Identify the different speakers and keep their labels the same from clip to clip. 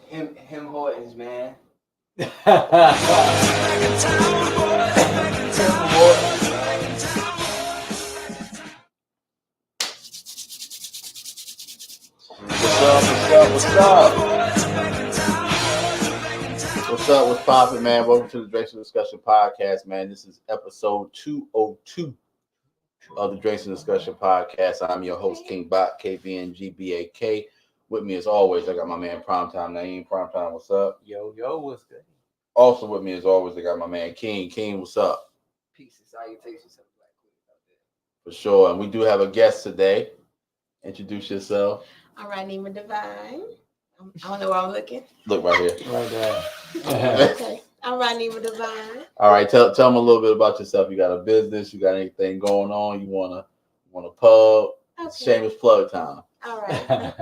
Speaker 1: Him Hortons, man.
Speaker 2: What's poppin', man? Welcome to the Drinks and Discussion Podcast, man. This is episode 202 of the Drinks and Discussion Podcast. I'm your host, King Bot, KBNGBAK. With me, as always, I got my man Primetime Naeem. Primetime, what's up?
Speaker 1: Yo, what's good?
Speaker 2: Also with me, as always, I got my man King. King, what's up?
Speaker 1: Peace and salutations, Black Queen out there.
Speaker 2: For sure. And we do have a guest today. Introduce yourself.
Speaker 3: All right, Nima Divine. I don't know where I'm looking.
Speaker 2: Look right here.
Speaker 1: Right there.
Speaker 3: Okay. All right, Nima Divine.
Speaker 2: All right, tell them a little bit about yourself. You got a business? You got anything going on? You want a pub?
Speaker 3: Okay.
Speaker 2: Shameless plug time.
Speaker 3: All right.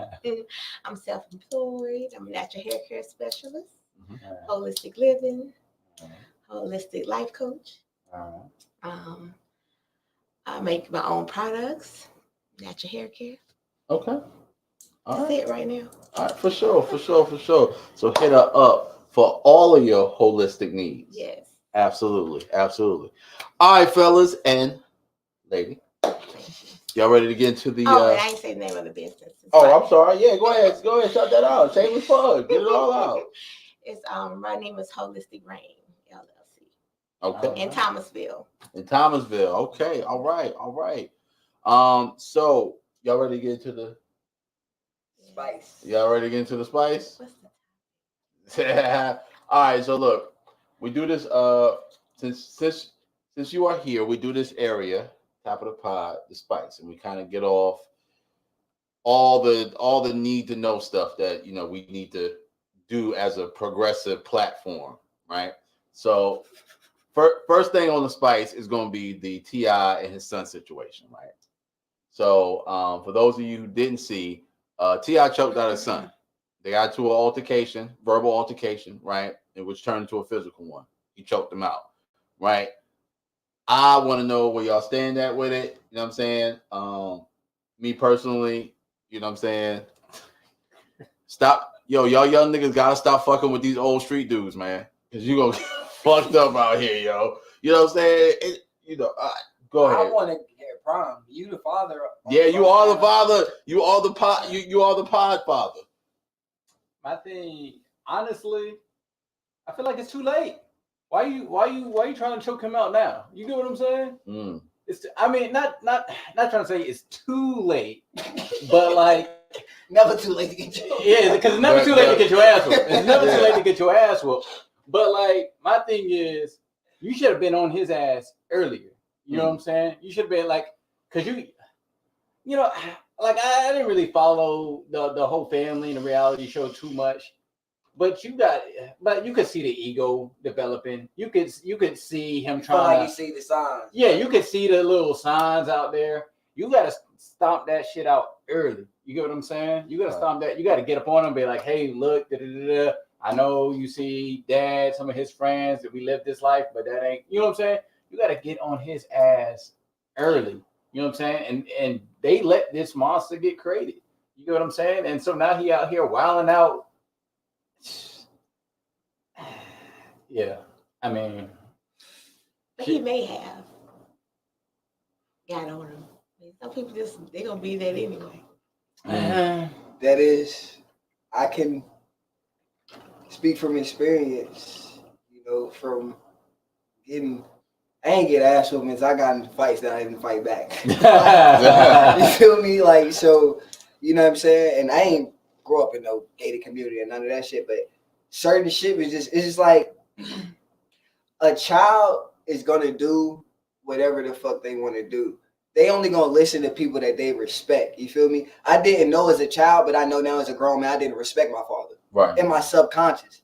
Speaker 3: I'm self-employed. I'm a natural hair care specialist, holistic living, holistic life coach. I make my own products, natural hair care.
Speaker 2: Okay.
Speaker 3: That's it right now.
Speaker 2: All right, for sure. So hit her up for all of your holistic needs.
Speaker 3: Yes.
Speaker 2: Absolutely. All right, fellas and lady. Y'all ready to get into the
Speaker 3: I ain't say the name of the business.
Speaker 2: I'm sorry. Yeah, go ahead, shut that out. Shameless plug. Get it all out.
Speaker 3: It's my name is Holistic Rain, LLC.
Speaker 2: Okay.
Speaker 3: In Thomasville.
Speaker 2: Okay. All right. So y'all ready to get into the
Speaker 1: Spice.
Speaker 2: Y'all ready to get into the spice?
Speaker 3: What's
Speaker 2: All right. So look, we do this. Since you are here, we do this area, top of the pod, the spice, and we kind of get off all the need to know stuff that we need to do as a progressive platform, right? So first thing on the spice is going to be the T.I. and his son situation, right? So for those of you who didn't see, T.I. choked out his son. They got into an verbal altercation, right? Which turned into a physical one. He choked him out, right? I want to know where y'all stand at with it. You know what I'm saying? Me personally, you know what I'm saying? Stop. Yo, y'all young niggas gotta stop fucking with these old street dudes, man. Because you gonna get fucked up out here, yo. You know what I'm saying? Go ahead.
Speaker 1: I want to get Prime. You the father.
Speaker 2: Yeah, you are the father. You are the pod. You are the pod father.
Speaker 4: My thing, honestly, I feel like it's too late. Why you trying to choke him out now? You get what I'm saying? It's not trying to say it's too late, but like
Speaker 1: Never too late to get you.
Speaker 4: Yeah, because it's never too late to get your ass whooped. It's never too late to get your ass whooped. But like my thing is, you should have been on his ass earlier. You know what I'm saying? You should have been like, cause you know, like I didn't really follow the whole family and the reality show too much. But you could see the ego developing. You could see him trying
Speaker 1: to. You see the signs.
Speaker 4: Yeah, you could see the little signs out there. You gotta stomp that shit out early. You get what I'm saying? You gotta stomp that. You gotta get up on him and be like, hey, look, I know you see dad, some of his friends that we live this life, but that ain't. You know what I'm saying? You gotta get on his ass early. You know what I'm saying? And they let this monster get created. You get what I'm saying? And so now he out here wilding out. Yeah, I mean,
Speaker 3: but he may have got on him. Some people they're gonna be that anyway.
Speaker 1: That is, I can speak from experience. From getting. I ain't get ass whoopings. I got in fights that I didn't fight back. You feel me? Like, so, you know what I'm saying? And I ain't grow up in no gated community and none of that shit, but certain shit it's just like a child is gonna do whatever the fuck they want to do. They only gonna listen to people that they respect. You feel me? I didn't know as a child, but I know now as a grown man, I didn't respect my father.
Speaker 2: Right.
Speaker 1: In my subconscious.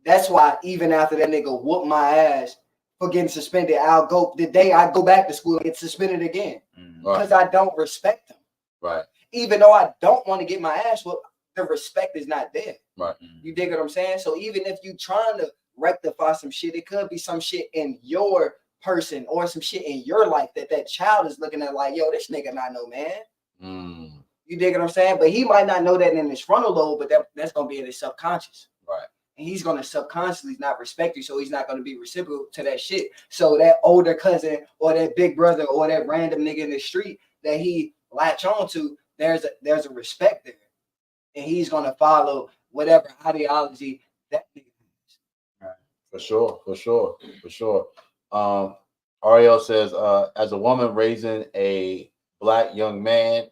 Speaker 1: That's why even after that nigga whooped my ass for getting suspended, the day I go back to school and get suspended again. Because I don't respect him.
Speaker 2: Right.
Speaker 1: Even though I don't want to get my ass whooped, the respect is not there.
Speaker 2: Right.
Speaker 1: You dig what I'm saying? So even if you trying to rectify some shit, it could be some shit in your person or some shit in your life that child is looking at like, yo, this nigga not no man. You dig what I'm saying? But he might not know that in his frontal lobe, but that's gonna be in his subconscious.
Speaker 2: Right.
Speaker 1: And he's gonna subconsciously not respect you, so he's not gonna be reciprocal to that shit. So that older cousin or that big brother or that random nigga in the street that he latch on to, there's a respect there, and he's gonna follow whatever ideology that nigga has.
Speaker 2: Right. For sure. Ariel says, as a woman raising a Black young man,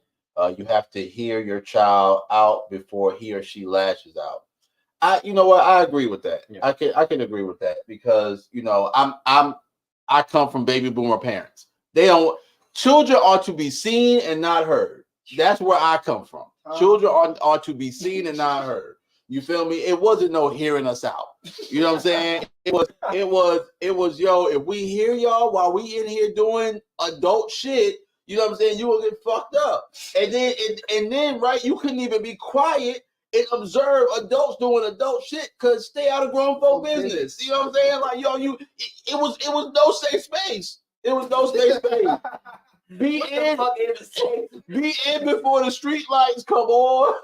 Speaker 2: you have to hear your child out before he or she lashes out. You know what? I agree with that.
Speaker 4: Yeah.
Speaker 2: I can agree with that because I come from baby boomer parents. Children are to be seen and not heard. That's where I come from. Children are to be seen and not heard. You feel me? It wasn't no hearing us out. You know what I'm saying? It was yo, if we hear y'all while we in here doing adult shit, you know what I'm saying? You will get fucked up. And then right, you couldn't even be quiet and observe adults doing adult shit because stay out of grown folk business. You know what I'm saying? Like, yo, it was no safe space. It was no safe space. Be in before the street lights come on.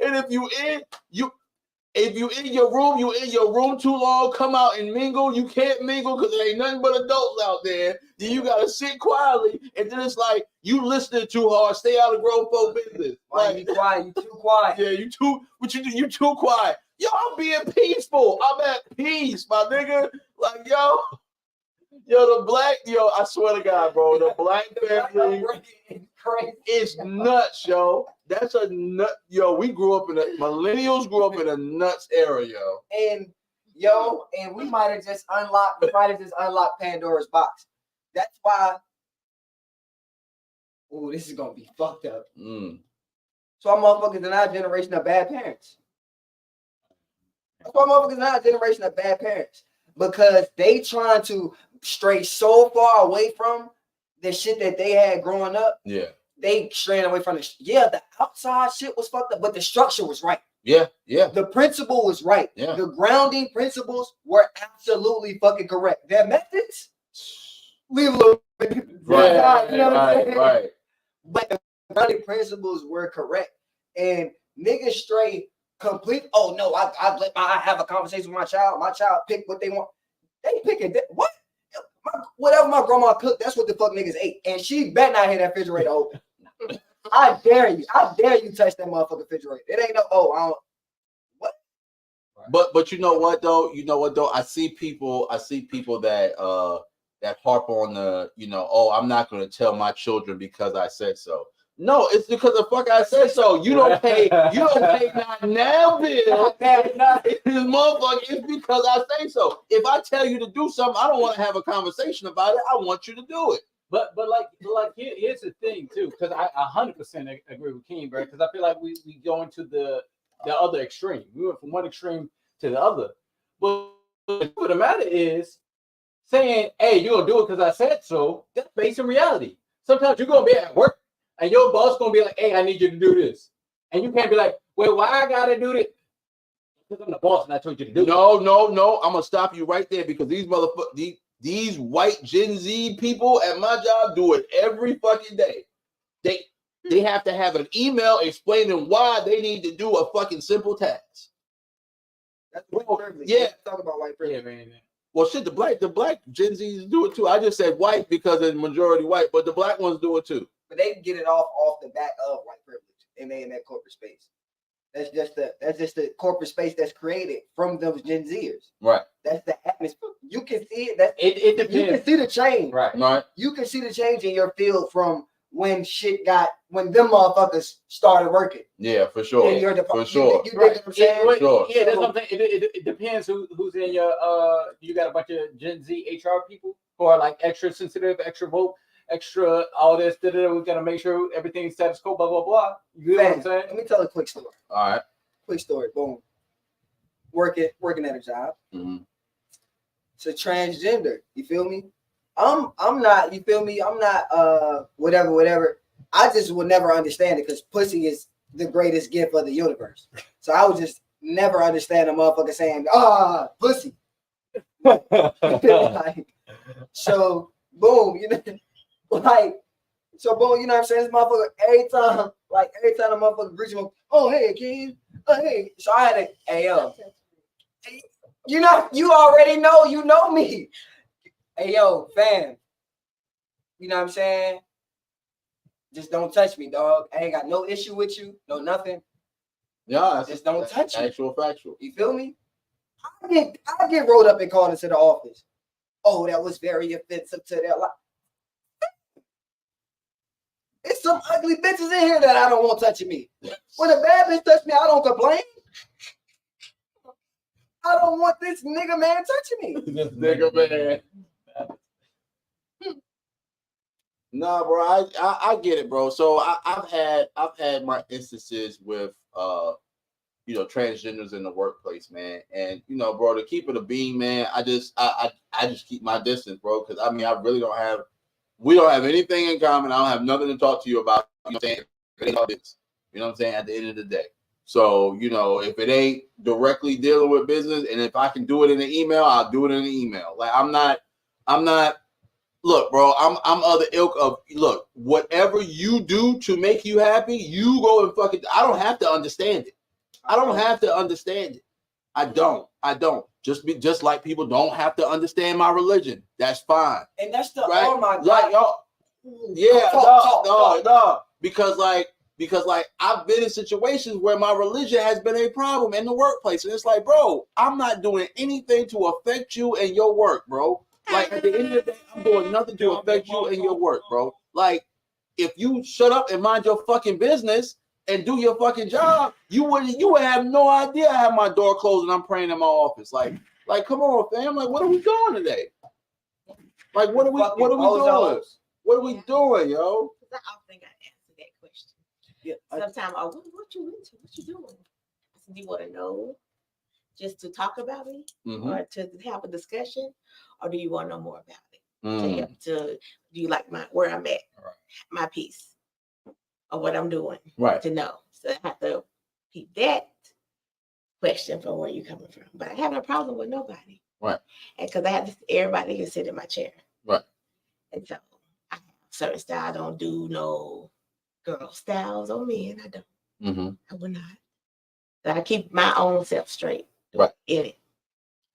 Speaker 2: And if you in your room too long, come out and mingle. You can't mingle because there ain't nothing but adults out there. Then you gotta sit quietly, and then it's like you listening too hard. Stay out of grown folk business.
Speaker 1: Like, you quiet, you too quiet.
Speaker 2: Yeah, you too quiet. Yo, I'm being peaceful. I'm at peace, my nigga. Like, yo, I swear to God, bro, the Black family is nuts, yo. That's a nut, yo. Millennials grew up in a nuts era, yo.
Speaker 1: And we might have just unlocked Pandora's box. That's why. Oh, this is gonna be fucked up. So our motherfuckers in our generation of bad parents. That's why motherfuckers in our generation of bad parents. Because they trying to stray so far away from the shit that they had growing up.
Speaker 2: Yeah.
Speaker 1: They straying away from the outside shit was fucked up, but the structure was right.
Speaker 2: Yeah.
Speaker 1: The principle was right.
Speaker 2: Yeah.
Speaker 1: The grounding principles were absolutely fucking correct. Their methods, leave a little bit.
Speaker 2: Right.
Speaker 1: But the grounding principles were correct. And niggas stray complete. Oh no, I have a conversation with my child. My child pick what they want. They picking what? Whatever my grandma cooked, that's what the fuck niggas ate. And she better not hear that refrigerator open. I dare you touch that motherfucking refrigerator. It ain't no, I don't. What?
Speaker 2: But you know what though? I see people that that harp on the, I'm not gonna tell my children because I said so. No, it's because the fuck I said so. You don't pay not now bill. This motherfucker, it's because I say so. If I tell you to do something, I don't want to have a conversation about it. I want you to do it.
Speaker 4: But here's the thing too, because I 100% agree with King, bro. Because I feel like we go into the other extreme. We went from one extreme to the other. But what the matter is saying, "Hey, you're gonna do it because I said so." That's based in reality. Sometimes you're gonna be at work and your boss gonna be like, "Hey, I need you to do this," and you can't be like, "Well, why I gotta do this?" Because I'm the boss and I told you to do it.
Speaker 2: No. I'm gonna stop you right there because these motherfuckers, these white Gen Z people at my job do it every fucking day. They have to have an email explaining why they need to do a fucking simple task.
Speaker 1: That's white privilege.
Speaker 2: Yeah.
Speaker 1: Talk about white privilege.
Speaker 4: Yeah, man.
Speaker 2: Well, shit, the black Gen Zs do it too. I just said white because the majority white, but the black ones do it too.
Speaker 1: But they get it off the back of white privilege, and they in that corporate space. That's just the corporate space that's created from those Gen Zers.
Speaker 2: Right.
Speaker 1: That's the atmosphere. You can see it.
Speaker 4: It depends.
Speaker 1: You can see the change.
Speaker 4: Right.
Speaker 1: You can see the change in your field from when them motherfuckers started working.
Speaker 2: Yeah, for sure.
Speaker 1: In your department.
Speaker 2: For sure.
Speaker 1: You dig what I'm saying?
Speaker 2: For sure.
Speaker 4: Yeah, that's what I'm saying. It depends who's in your you got a bunch of Gen Z HR people who are like extra sensitive, extra woke, extra all this, we gotta make sure everything's status quo, blah blah blah. You know what I'm saying?
Speaker 1: Let me tell a quick story.
Speaker 2: All right.
Speaker 1: Quick story. Boom. Working at a job.
Speaker 2: Mm-hmm.
Speaker 1: It's a transgender. You feel me? I'm not, you feel me? I'm not whatever. I just would never understand it because pussy is the greatest gift of the universe. So I would just never understand a motherfucker saying, pussy. Like, so boom, like, So boom, you know what I'm saying? This motherfucker every time the motherfucker reach him, oh hey Ken, hey. So I had to, hey yo, you know, you already know, you know me. Hey yo, fam. You know what I'm saying? Just don't touch me, dog. I ain't got no issue with you, no nothing.
Speaker 2: Yeah,
Speaker 1: just don't touch me.
Speaker 2: Actual factual.
Speaker 1: You feel me? I get rolled up and called into the office. Oh, that was very offensive to their life. It's some ugly bitches in here that I don't want touching me. When a bad bitch touch me, I don't complain. I don't want this nigga man touching me.
Speaker 2: This nigga man. Nah, bro, I get it, bro. So I've had my instances with you know, transgenders in the workplace, man. And you know, bro, to keep it a beam, man, I just keep my distance, bro, because I mean we don't have anything in common. I don't have nothing to talk to you about. You know what I'm saying? You know what I'm saying? At the end of the day. So, you know, if it ain't directly dealing with business, and if I can do it in an email, I'll do it in an email. Like I'm not look, bro, I'm of the ilk of look, whatever you do to make you happy, you go and fucking I don't have to understand it. I don't have to understand it. I don't. Just like people don't have to understand my religion. That's fine.
Speaker 1: And that's the
Speaker 2: right?
Speaker 1: oh my God.
Speaker 2: Like y'all, yeah, no. Because I've been in situations where my religion has been a problem in the workplace. And it's like, bro, I'm not doing anything to affect you and your work, bro. Like at the end of the day, I'm doing nothing to affect you and your work, bro. Like if you shut up and mind your fucking business and do your fucking job, you would have no idea I have my door closed and I'm praying in my office. Like come on, fam. Like, what are we doing today? Like, what are we doing? What are we doing, yo?
Speaker 3: I often got answer that question. Yeah. Sometimes, what you into? What you doing? Do you want to know just to talk about me, or to have a discussion, or do you want to know more about it? To do you like where I'm at, my piece, or what I'm doing,
Speaker 2: right?
Speaker 3: To know. So I have to keep that question from where you coming from. But I have no problem with nobody,
Speaker 2: right? And
Speaker 3: because I have everybody can sit in my chair,
Speaker 2: right?
Speaker 3: And so I have certain style. I don't do no girl styles on men. I don't. I will not. So I keep my own self straight,
Speaker 2: right?
Speaker 3: In it,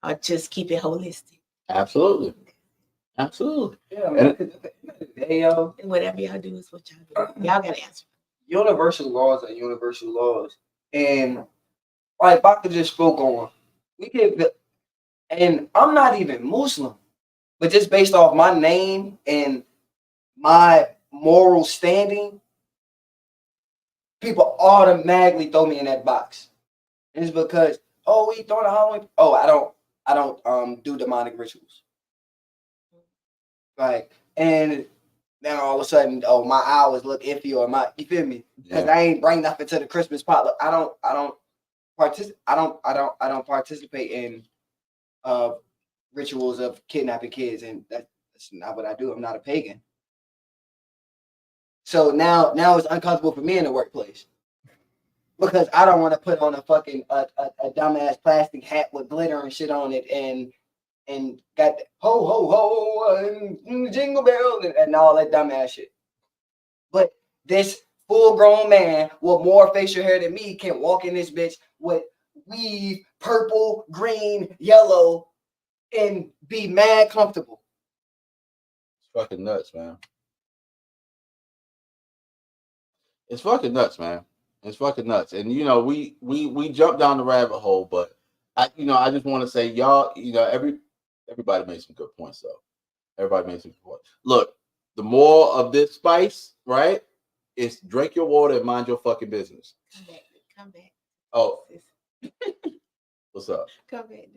Speaker 3: or just keep it holistic.
Speaker 2: Absolutely.
Speaker 1: Yeah, man. Hey, yo.
Speaker 3: And whatever y'all do is what y'all do. Y'all gotta answer.
Speaker 1: Universal laws are universal laws, and like Baka just spoke on, and I'm not even Muslim, but just based off my name and my moral standing, people automatically throw me in that box. And it's because, oh, we throwing a Halloween. Oh, I don't do demonic rituals. Like, and then all of a sudden, oh, my hours look iffy, or you feel me? Because I ain't bring nothing to the Christmas potluck. I don't participate in rituals of kidnapping kids, and that's not what I do. I'm not a pagan. So now it's uncomfortable for me in the workplace because I don't want to put on a fucking a dumbass plastic hat with glitter and shit on it and got the ho ho ho and jingle bells and all that dumbass shit. But this full-grown man with more facial hair than me can walk in this bitch with weave, purple, green, yellow, and be mad comfortable.
Speaker 2: It's fucking nuts, man. It's fucking nuts, man. It's fucking nuts. And you know, we jump down the rabbit hole, but I just want to say, y'all, everybody made some good points though. Everybody made some good points. Look, the more of this spice, right? Is drink your water and mind your fucking business.
Speaker 3: Come back.
Speaker 2: Oh. What's up?
Speaker 3: Come back.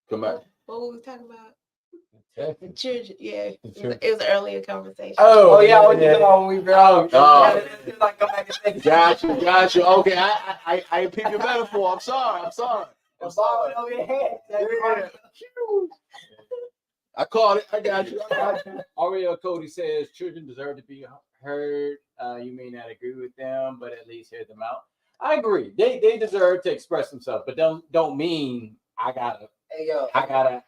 Speaker 2: Come back.
Speaker 3: What were we talking about? The children, yeah. It was an earlier conversation.
Speaker 1: Oh yeah, when we bro.
Speaker 2: Got you. Okay, I peep your metaphor. I'm sorry. I caught it. I got you.
Speaker 4: Ariel Cody says children deserve to be heard. You may not agree with them, but at least hear them out. I agree. They deserve to express themselves, but don't mean I gotta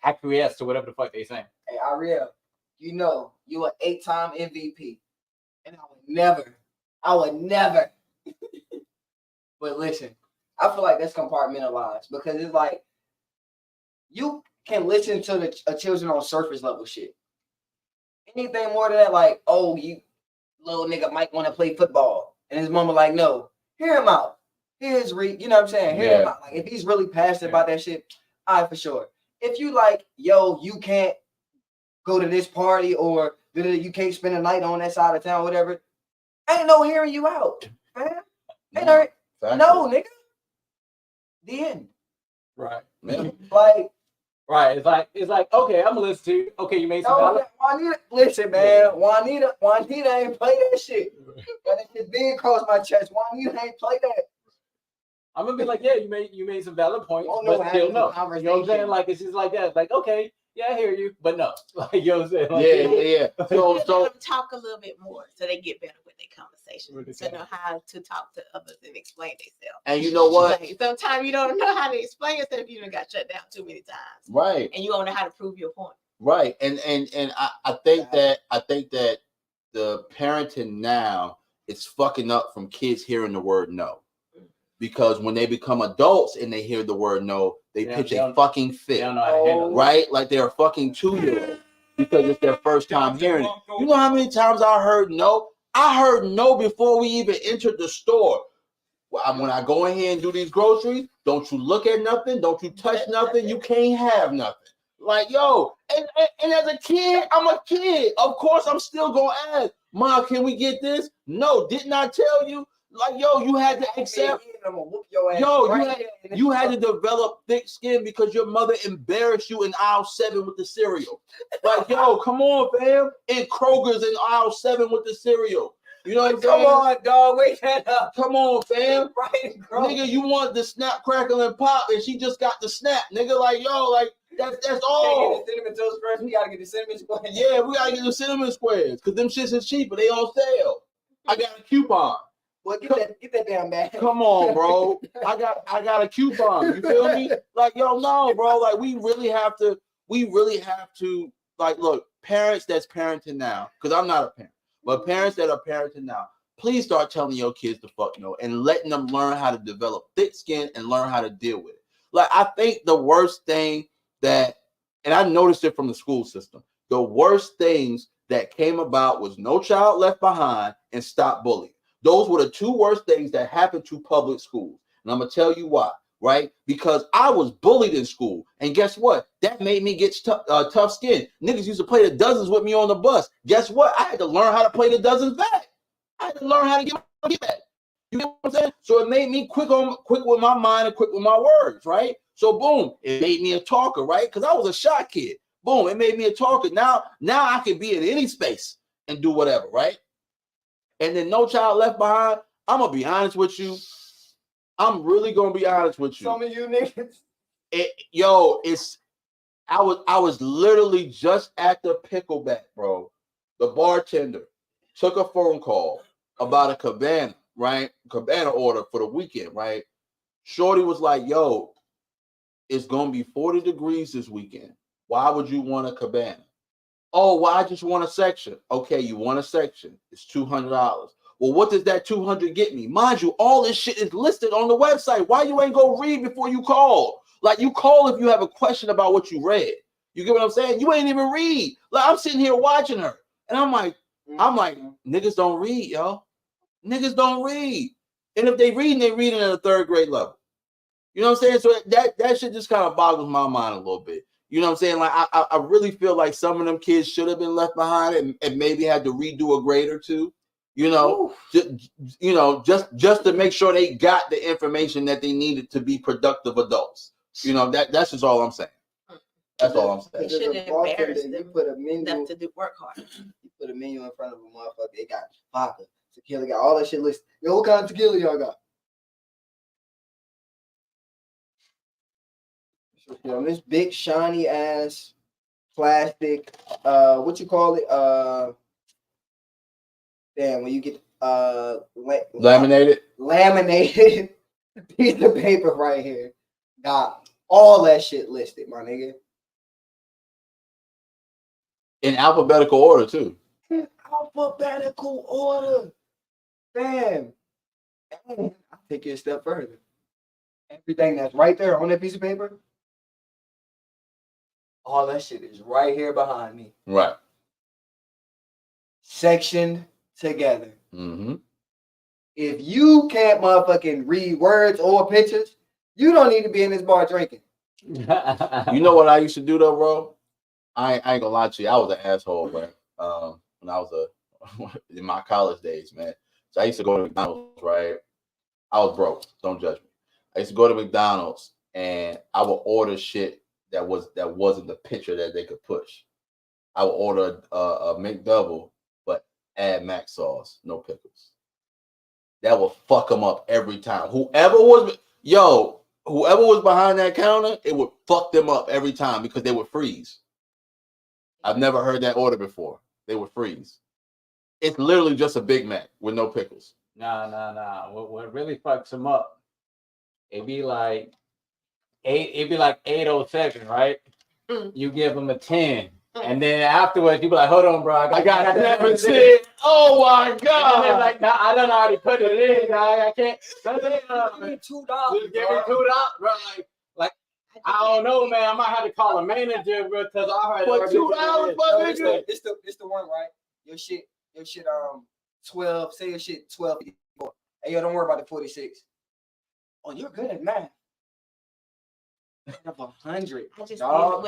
Speaker 4: acquiesce to whatever the fuck they saying.
Speaker 1: Hey, Ariel, you an 8-time MVP. And I would never. But listen, I feel like that's compartmentalized because it's like you can listen to the children on surface level shit. Anything more than that, like, oh, you little nigga might want to play football. And his mama like, no, hear him out. Hear his you know what I'm saying? Hear him out. Like, if he's really passionate about that shit, all right, for sure. If you like, yo, you can't go to this party or you can't spend the night on that side of town, whatever, ain't no hearing you out, man. Ain't no, nigga. The end.
Speaker 4: Right.
Speaker 1: Like,
Speaker 4: right. It's like, okay, I'm gonna listen to you. Okay, you made some valid.
Speaker 1: Juanita, listen, man. Juanita ain't play that shit. That shit being across my chest. Juanita ain't play that.
Speaker 4: I'm gonna be like, yeah, you made some valid points,
Speaker 1: but
Speaker 4: still no. You know what I'm saying? Like, it's just like that. It's like, okay, yeah, I hear you, but no. Like, you know what I'm saying? Like,
Speaker 2: yeah.
Speaker 3: So let them talk a little bit more so they get better with their conversation. So know how to talk to others and explain themselves.
Speaker 2: And you know what?
Speaker 3: Like, sometimes you don't know how to explain yourself. You done got shut down too many times.
Speaker 2: Right.
Speaker 3: And you don't know how to prove your point.
Speaker 2: Right. And I think that the parenting now is fucking up from kids hearing the word no. Because when they become adults and they hear the word no, they pitch a fucking fit, right? Like they're a fucking 2-year-old because it's their first time hearing it. You know how many times I heard no? I heard no before we even entered the store. When I go in here and do these groceries, don't you look at nothing, don't you touch nothing, you can't have nothing. Like, yo, and as a kid, I'm a kid. Of course, I'm still gonna ask, Mom, can we get this? No, didn't I tell you? Like, yo, you had to accept. You had to develop thick skin because your mother embarrassed you in aisle 7 with the cereal. Like, yo, come on, fam. In Kroger's in aisle 7 with the cereal. You know what I'm saying?
Speaker 1: Come on, dog. Wake that up.
Speaker 2: Come on, fam.
Speaker 1: Right,
Speaker 2: nigga, you want the snap, crackle, and pop, and she just got the snap. Nigga, like, yo, like, that's all.
Speaker 1: Get the cinnamon toast crunch. We gotta get the cinnamon squares.
Speaker 2: Yeah, we gotta get the cinnamon squares because them shits is cheaper. They on sale. I got a coupon.
Speaker 1: Well, get that damn bag.
Speaker 2: Come on, bro. I got a coupon. You feel me? Like, yo, no, bro. Like, we really have to, like, look, parents that's parenting now, because I'm not a parent, but parents that are parenting now, please start telling your kids to fuck no and letting them learn how to develop thick skin and learn how to deal with it. Like, I think the worst thing that, and I noticed it from the school system, the worst things that came about was No Child Left Behind and Stop Bullying. Those were the two worst things that happened to public schools. And I'm going to tell you why, right? Because I was bullied in school. And guess what? That made me get tough skin. Niggas used to play the dozens with me on the bus. Guess what? I had to learn how to play the dozens back. I had to learn how to get back. You know what I'm saying? So it made me quick with my mind and quick with my words, right? So boom, it made me a talker, right? Because I was a shy kid. Boom, it made me a talker. Now I can be in any space and do whatever, right? And then No Child Left Behind, I'm going to be honest with you. I'm really going to be honest with you.
Speaker 1: Some of you niggas.
Speaker 2: I was literally just at the pickleback, bro. The bartender took a phone call about a cabana, right? Cabana order for the weekend, right? Shorty was like, yo, it's going to be 40 degrees this weekend. Why would you want a cabana? Oh, well, I just want a section. Okay, you want a section. It's $200. Well, what does that $200 get me? Mind you, all this shit is listed on the website. Why you ain't go read before you call? Like, you call if you have a question about what you read. You get what I'm saying? You ain't even read. Like, I'm sitting here watching her. And I'm like, niggas don't read, yo. Niggas don't read. And if they read at a 3rd grade level. You know what I'm saying? So that shit just kind of boggles my mind a little bit. You know what I'm saying? Like, I really feel like some of them kids should have been left behind and maybe had to redo a grade or two. You know, just to make sure they got the information that they needed to be productive adults. You know, that's just all I'm saying. That's all I'm saying.
Speaker 3: It shouldn't embarrass them.
Speaker 1: You put a menu
Speaker 3: to do work hard.
Speaker 1: You put a menu in front of a motherfucker. They got vodka, tequila, got all that shit listed. Yo, what kind of tequila y'all got? On this big shiny ass plastic, what you call it? Damn, when you get
Speaker 2: laminated
Speaker 1: piece of paper right here, got all that shit listed, my nigga.
Speaker 2: In alphabetical order too.
Speaker 1: alphabetical order. Bam. And I'll take it a step further. Everything that's right there on that piece of paper, all that shit is right here behind me.
Speaker 2: Right.
Speaker 1: Sectioned together.
Speaker 2: Mm-hmm.
Speaker 1: If you can't motherfucking read words or pictures, you don't need to be in this bar drinking.
Speaker 2: You know what I used to do though, bro? I ain't gonna lie to you. I was an asshole, man. When I was in my college days, man. So I used to go to McDonald's, right? I was broke. Don't judge me. I used to go to McDonald's and I would order shit that wasn't the picture that they could push. I would order a McDouble, but add mac sauce, no pickles. That would fuck them up every time. Whoever was behind that counter, it would fuck them up every time because they would freeze. I've never heard that order before. They would freeze. It's literally just a Big Mac with no pickles.
Speaker 4: Nah. What really fucks them up? It'd be like 807, right? You give them a 10. And then afterwards, you be like, hold on, bro. I got
Speaker 2: 7. Oh my God.
Speaker 4: And then like, nah, I done already put it in. I can't.
Speaker 1: Give me $2.
Speaker 4: Just give me $2, bro. Like, I don't know, man. I might have to call a manager, bro, because I heard
Speaker 2: For $2, my nigga.
Speaker 1: It's the one, right? Your shit 12, say your shit 12. Hey, yo, don't worry about the 46. Oh, you're good at math. Out of 100, dog. It's out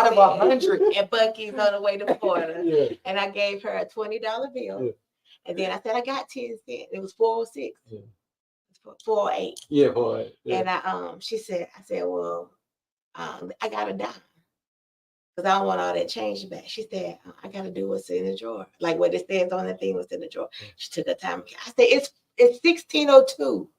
Speaker 1: of 100.
Speaker 3: And Bucky's on the way to Florida.
Speaker 4: Yeah.
Speaker 3: And I gave her a $20 bill.
Speaker 4: Yeah.
Speaker 3: And then I said, I got 10 cents. It was 406.
Speaker 4: Yeah.
Speaker 3: 408.
Speaker 4: Yeah, boy. Yeah.
Speaker 3: And I said, well, I got a dime. Because I don't want all that change back. She said, I gotta do what's in the drawer. Like what it says on the thing was in the drawer. She took her time. I said, it's 1602.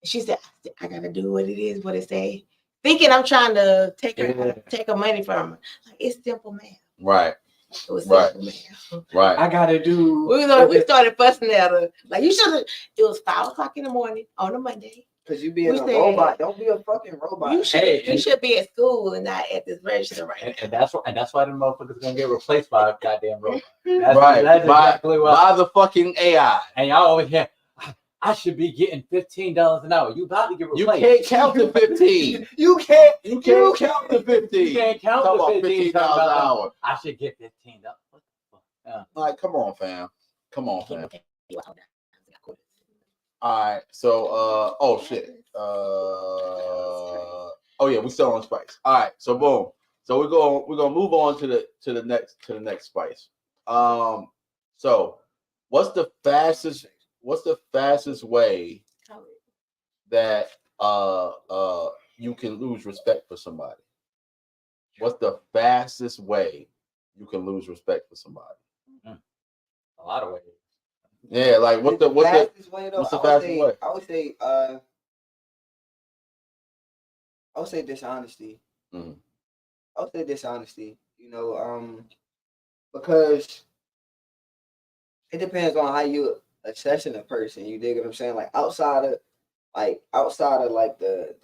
Speaker 3: She said, I gotta do what it is, what it say. Thinking I'm trying to take her money from her. Like it's simple math.
Speaker 2: Right.
Speaker 3: It was simple math.
Speaker 2: Right.
Speaker 1: I gotta do.
Speaker 3: We started fussing at her. Like you should have. It was 5 o'clock in the morning on a Monday.
Speaker 1: Because you being a robot. Don't be a fucking robot.
Speaker 3: You should be at school and not at this register right now.
Speaker 4: And that's why the motherfuckers gonna get replaced by a goddamn robot.
Speaker 2: That's exactly by the fucking AI.
Speaker 4: And y'all over here, I should be getting $15 an hour. You about to get replaced.
Speaker 2: You can't count to 15.
Speaker 1: You can't
Speaker 2: count to 15.
Speaker 4: You can't count to $15
Speaker 2: an hour.
Speaker 4: I should get $15. What the fuck?
Speaker 2: Like, come on, fam. All right, so oh shit. Oh yeah, we still on spice. All right, so boom. So we're gonna move on to the next spice. So what's the fastest way that you can lose respect for somebody? What's the fastest way you can lose respect for somebody?
Speaker 4: A lot of ways.
Speaker 2: Yeah, like what's the fastest way?
Speaker 1: I would say dishonesty.
Speaker 2: Mm-hmm.
Speaker 1: I would say dishonesty. You know, because it depends on how you assessing a person. You dig what I'm saying? Like outside of like the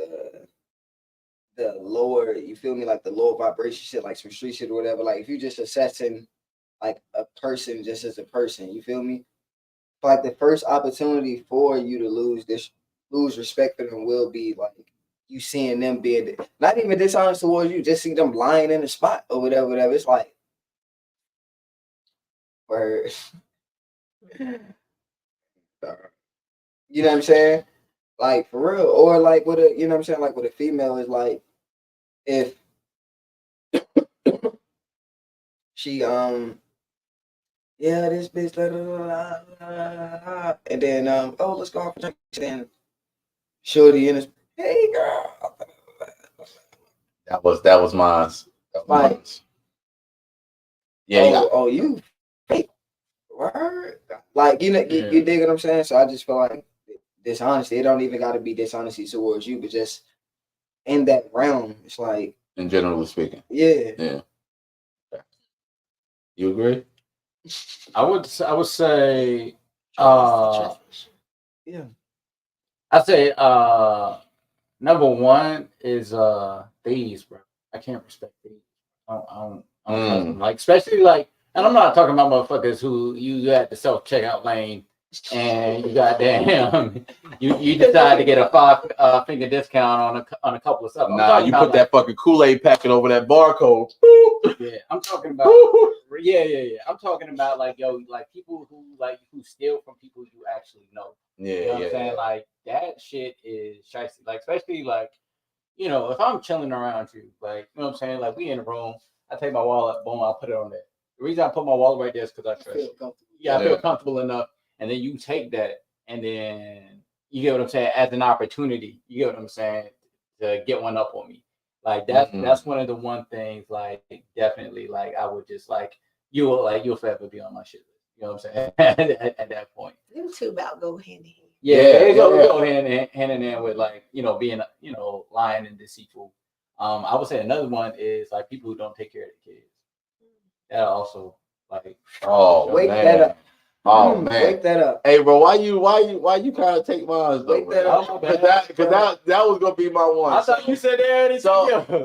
Speaker 1: lower, you feel me? Like the lower vibration shit, like some street shit or whatever. Like if you just assessing like a person just as a person, you feel me? Like the first opportunity for you to lose respect for them will be like you seeing them being not even dishonest towards you, just see them lying in the spot or whatever. It's like, word. You know what I'm saying? Like for real, or like with a, you know what I'm saying? Like with a female is like, if she yeah, this bitch, and then oh, let's go off for drinks. Then shorty in his, hey girl.
Speaker 2: That was mine.
Speaker 1: Like,
Speaker 2: yeah.
Speaker 1: Oh, you fake word. Like you know, you dig what I'm saying? So I just feel like dishonesty. It don't even got to be dishonesty towards you, but just in that realm, it's like,
Speaker 2: in generally speaking.
Speaker 1: Yeah.
Speaker 2: You agree?
Speaker 4: I would say
Speaker 1: yeah.
Speaker 4: I'd say number one is thieves, bro. I can't respect thieves. I don't like, especially like And I'm not talking about motherfuckers who you at the self checkout lane and you goddamn you decide to get a 5 finger discount on a couple of stuff.
Speaker 2: Nah, you put that fucking Kool-Aid packet over that barcode.
Speaker 4: Yeah, I'm talking about. Yeah. I'm talking about like people who steal from people you actually know.
Speaker 2: Yeah,
Speaker 4: you know what I'm saying? Like that shit is shiesty. Like especially like if I'm chilling around you, like you know what I'm saying? Like we in a room, I take my wallet, boom, I'll put it on there. The reason I put my wallet right there is because I trust you. Yeah, I feel comfortable enough, and then you take that, and then you get what I'm saying as an opportunity. You get what I'm saying to get one up on me. Like that's one of the one things. Like definitely, like I would just like you'll forever be on my shit list. You know what I'm saying? at that point,
Speaker 3: them two about go hand in hand.
Speaker 4: Yeah, it go hand in hand with like being lying and deceitful. I would say another one is like people who don't take care of the kids. That also like
Speaker 1: wake that up.
Speaker 2: Oh man,
Speaker 1: wake that up.
Speaker 2: Hey bro, why you kind of take mine though? Because that was gonna be my one.
Speaker 4: I thought you said that.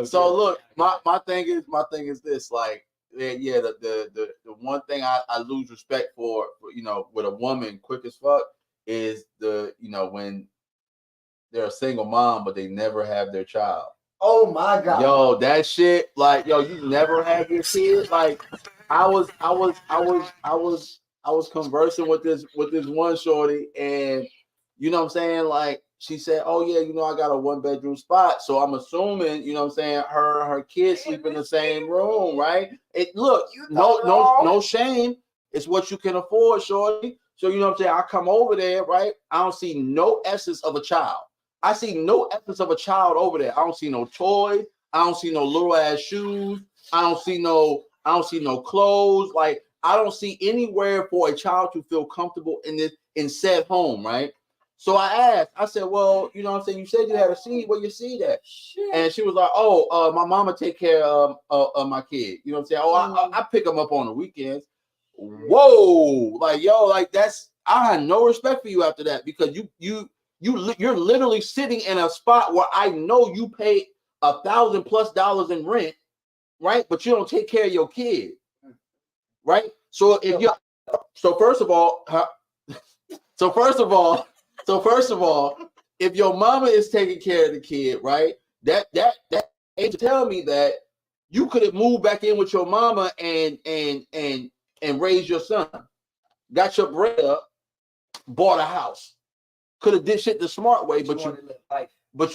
Speaker 2: So look, my thing is this, like the one thing I lose respect for with a woman quick as fuck is when they're a single mom but they never have their child.
Speaker 1: Oh my God.
Speaker 2: Yo, that shit, like, yo, you never have your kid. Like, I was conversing with this one shorty, and you know what I'm saying? Like, she said, oh yeah, I got a 1-bedroom spot. So I'm assuming, you know what I'm saying, her kids sleep in the same room, right? Look, no shame. It's what you can afford, shorty. So you know what I'm saying? I come over there, right? I don't see no essence of a child. I see no essence of a child over there. I don't see no toys. I don't see no little ass shoes. I don't see no clothes. Like, I don't see anywhere for a child to feel comfortable in said home, right? So I asked, I said, well, you know what I'm saying? You said you had a seed. Where you see that? And she was like, oh, my mama take care of my kid. You know what I'm saying? Oh, I pick them up on the weekends. Whoa. Like, yo, like I had no respect for you after that, because you're literally sitting in a spot where I know you pay $1,000+ in rent, right? But you don't take care of your kid, right? So first of all, if your mama is taking care of the kid, right? That ain't to tell me that you could have moved back in with your mama and raised your son, got your bread up, bought a house. Could have did shit the smart way, but you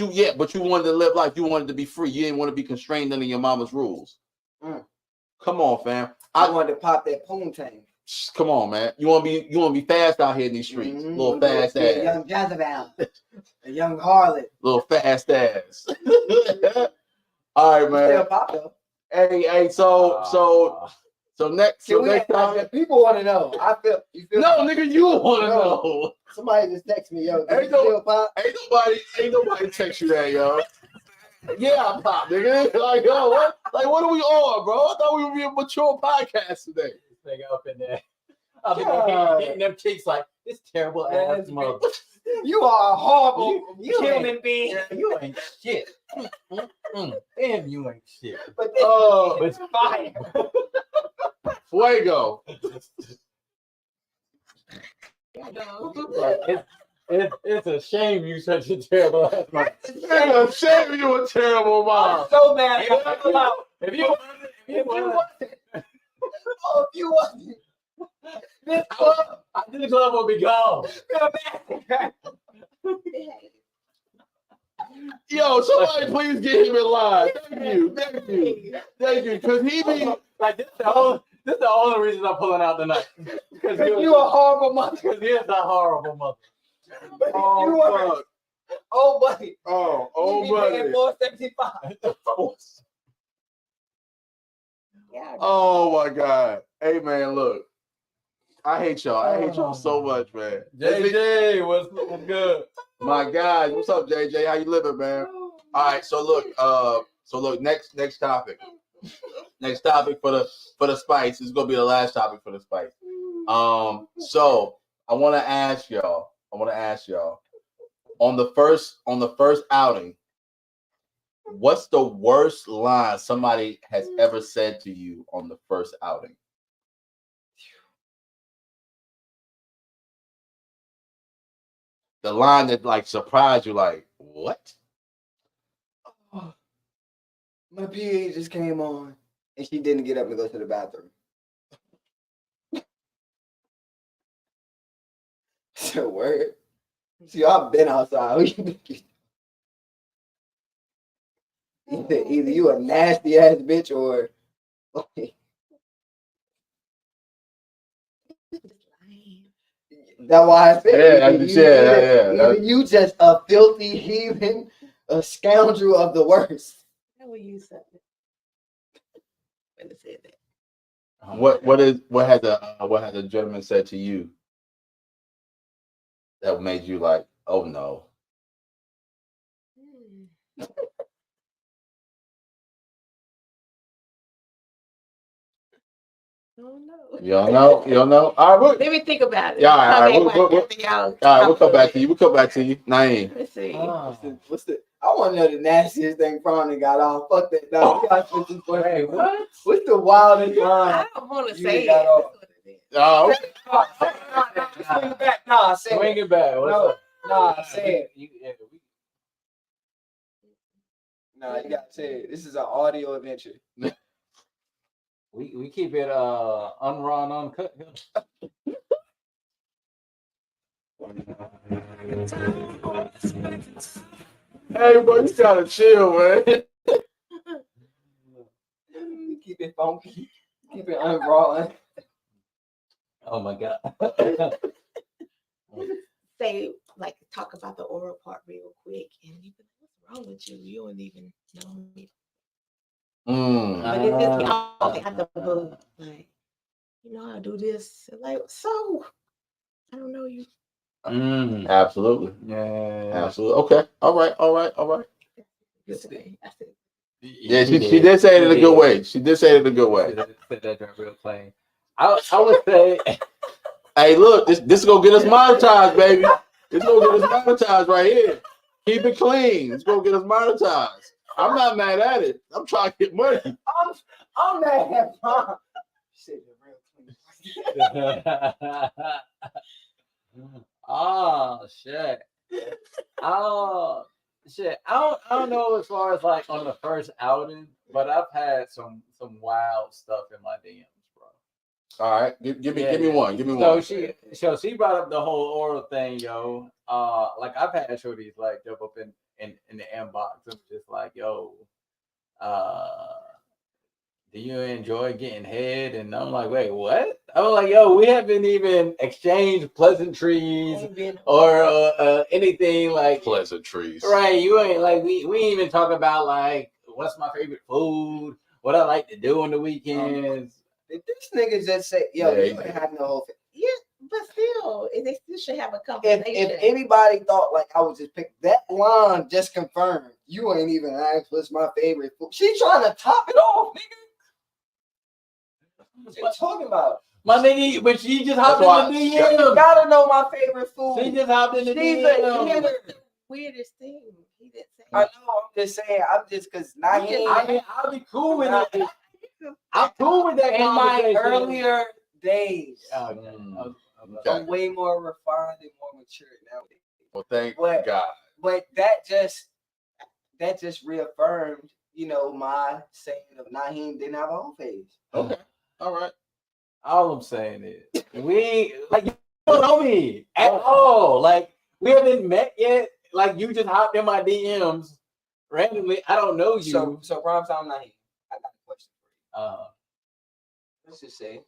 Speaker 2: wanted to live life. You wanted to be free. You didn't want to be constrained under your mama's rules. Come on, fam.
Speaker 1: I wanted to pop that poontang.
Speaker 2: Come on, man. You want to be fast out here in these streets. Little fast ass.
Speaker 1: A young Jezebel. A young harlot.
Speaker 2: Little fast ass. All right, man.
Speaker 1: Still pop though.
Speaker 2: Hey, so next time,
Speaker 1: people want to know. You feel
Speaker 2: no, nigga, you want to know.
Speaker 1: Somebody just text me, yo. Still pop?
Speaker 2: Ain't nobody text you that, yo. Yeah, I pop, nigga. Like, yo, what? Like, what are we on, bro? I thought we would be a mature podcast today.
Speaker 4: Nigga up in there. I'll be hitting them cheeks like this terrible ass mother.
Speaker 1: You are a horrible
Speaker 3: human being.
Speaker 4: You ain't shit. Damn, you ain't shit.
Speaker 1: But
Speaker 4: it's fire.
Speaker 2: Fuego.
Speaker 4: It's a shame you such a terrible ass mother.
Speaker 2: It's a shame you a terrible mom.
Speaker 1: I'm so mad.
Speaker 4: If you
Speaker 1: wasn't. This club.
Speaker 4: This club will be gone.
Speaker 2: Yo, somebody please get him in line. Thank you. Because he be
Speaker 4: like this. This is the only reason I'm pulling out tonight.
Speaker 1: Because you a horrible mother.
Speaker 4: Because he is a horrible mother.
Speaker 1: But you are. Oh, buddy.
Speaker 2: Oh,
Speaker 1: buddy. $475.
Speaker 3: Yeah.
Speaker 2: Oh my God. Hey man, look. I hate y'all. I hate y'all so much, man.
Speaker 4: JJ, what's good?
Speaker 2: My God, what's up, JJ? How you living, man? All right, so look, next topic. Next topic for the spice. This is gonna be the last topic for the spice. So I want to ask y'all. On the first outing, what's the worst line somebody has ever said to you on the first outing? the line that like surprised you, like what?
Speaker 1: Oh, my PA just came on, and she didn't get up and go to the bathroom. So word. See, I've been outside. Either you a nasty ass bitch or that's why I said either you just a filthy heathen, a scoundrel of the worst.
Speaker 3: How will you say it? When they said that.
Speaker 2: What had the gentleman said to you that made you like, oh no?
Speaker 3: Oh no.
Speaker 2: You don't know? You don't know? All right,
Speaker 3: let me think about it.
Speaker 2: Yeah, all right. We'll come back to you. We'll come back to you. Naeem.
Speaker 3: Let's see.
Speaker 1: What's the? I want to know the nastiest thing Prana got off. Fuck that. No,
Speaker 4: Wait, what?
Speaker 1: What's the wildest line?
Speaker 3: I don't want to
Speaker 1: you
Speaker 3: say
Speaker 1: got
Speaker 3: it.
Speaker 1: off?
Speaker 2: Oh,
Speaker 1: Swing it back. Nah, say
Speaker 4: Swing
Speaker 1: it.
Speaker 4: it back.
Speaker 1: Say it. Nah, you gotta say it. This is an audio adventure.
Speaker 4: We keep it unraw and uncut.
Speaker 2: hey, bro, you gotta chill, man.
Speaker 1: Keep it funky. Keep it unraw.
Speaker 4: Oh my god.
Speaker 3: Say, like, talk about the oral part real quick, and you be like, what's wrong with you? You don't even know me. But it's just y'all have to go, like, you know, I do this. Like, so I don't know you.
Speaker 2: Absolutely.
Speaker 4: Yeah.
Speaker 2: Absolutely. Okay. All right.
Speaker 3: Good thing. I said,
Speaker 2: Yeah, she did say it in a good way. She did say it in a good way.
Speaker 4: Said that real plain. I would say,
Speaker 2: hey, look, this is gonna get us monetized, baby. This gonna get us monetized right here. Keep it clean. It's gonna get us monetized. I'm not mad at it. I'm trying to get money.
Speaker 1: I'm mad at mom. Shit, real clean.
Speaker 4: Oh shit. Oh shit. I don't know as far as like on the first outing, but I've had some wild stuff in my DMs, bro.
Speaker 2: All right, give me one. Give me
Speaker 4: so
Speaker 2: one.
Speaker 4: She brought up the whole oral thing, yo. Like I've had shorties like jump up in the inbox and just like, yo, do you enjoy getting head? And I'm like, wait, what? I was like, yo, we haven't even exchanged pleasantries or anything like
Speaker 2: pleasantries.
Speaker 4: Right. You ain't like we ain't even talk about like what's my favorite food, what I like to do on the weekends.
Speaker 1: Did this nigga just say, yo, you ain't have no whole thing?
Speaker 3: yeah, but still, they still should have a conversation.
Speaker 1: If anybody thought like I would just pick that line, just confirmed. You ain't even asked what's my favorite food. She trying to top it off, nigga. What you talking about?
Speaker 4: My nigga, but she just hopped in the DM.
Speaker 1: You gotta know my favorite food.
Speaker 4: She just hopped in the DM.
Speaker 3: Weirdest thing. He didn't say.
Speaker 1: I know. I'm just saying. I'm just because
Speaker 4: I'll be cool with it. I'm cool with that.
Speaker 1: In my earlier days,
Speaker 2: okay.
Speaker 1: I'm way more refined and more mature nowadays.
Speaker 2: Well, thank God.
Speaker 1: But that just reaffirmed, you know, my saying of Naheem didn't have a whole phase.
Speaker 2: Okay. All right.
Speaker 4: All I'm saying is we like you don't know me at all. Like we haven't met yet. Like you just hopped in my DMs randomly. I don't know you.
Speaker 1: So Prime Time Naheem, I got a question for you. Let's just say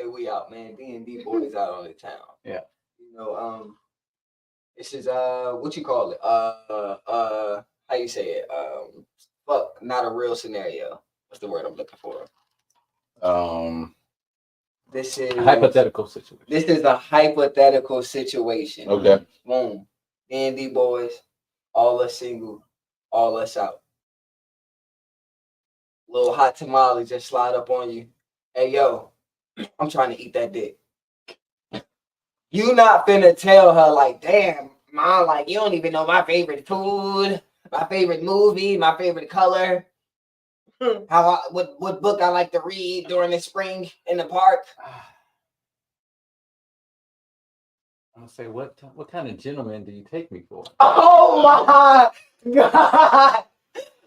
Speaker 1: we out, man. D&D boys out on the town.
Speaker 4: Yeah.
Speaker 1: You know, this is what you call it? How you say it? Fuck, not a real scenario. What's the word I'm looking for? This is
Speaker 4: hypothetical situation.
Speaker 1: This is a hypothetical situation.
Speaker 2: Okay.
Speaker 1: Boom. D&D boys, all us single, all us out. Little hot tamale just slide up on you. Hey yo, I'm trying to eat that dick. You not finna tell her like, damn, mom, like you don't even know my favorite food, my favorite movie, my favorite color. What book I like to read during the spring in the park.
Speaker 4: I'm gonna say, what kind of gentleman do you take me for?
Speaker 1: Oh my God.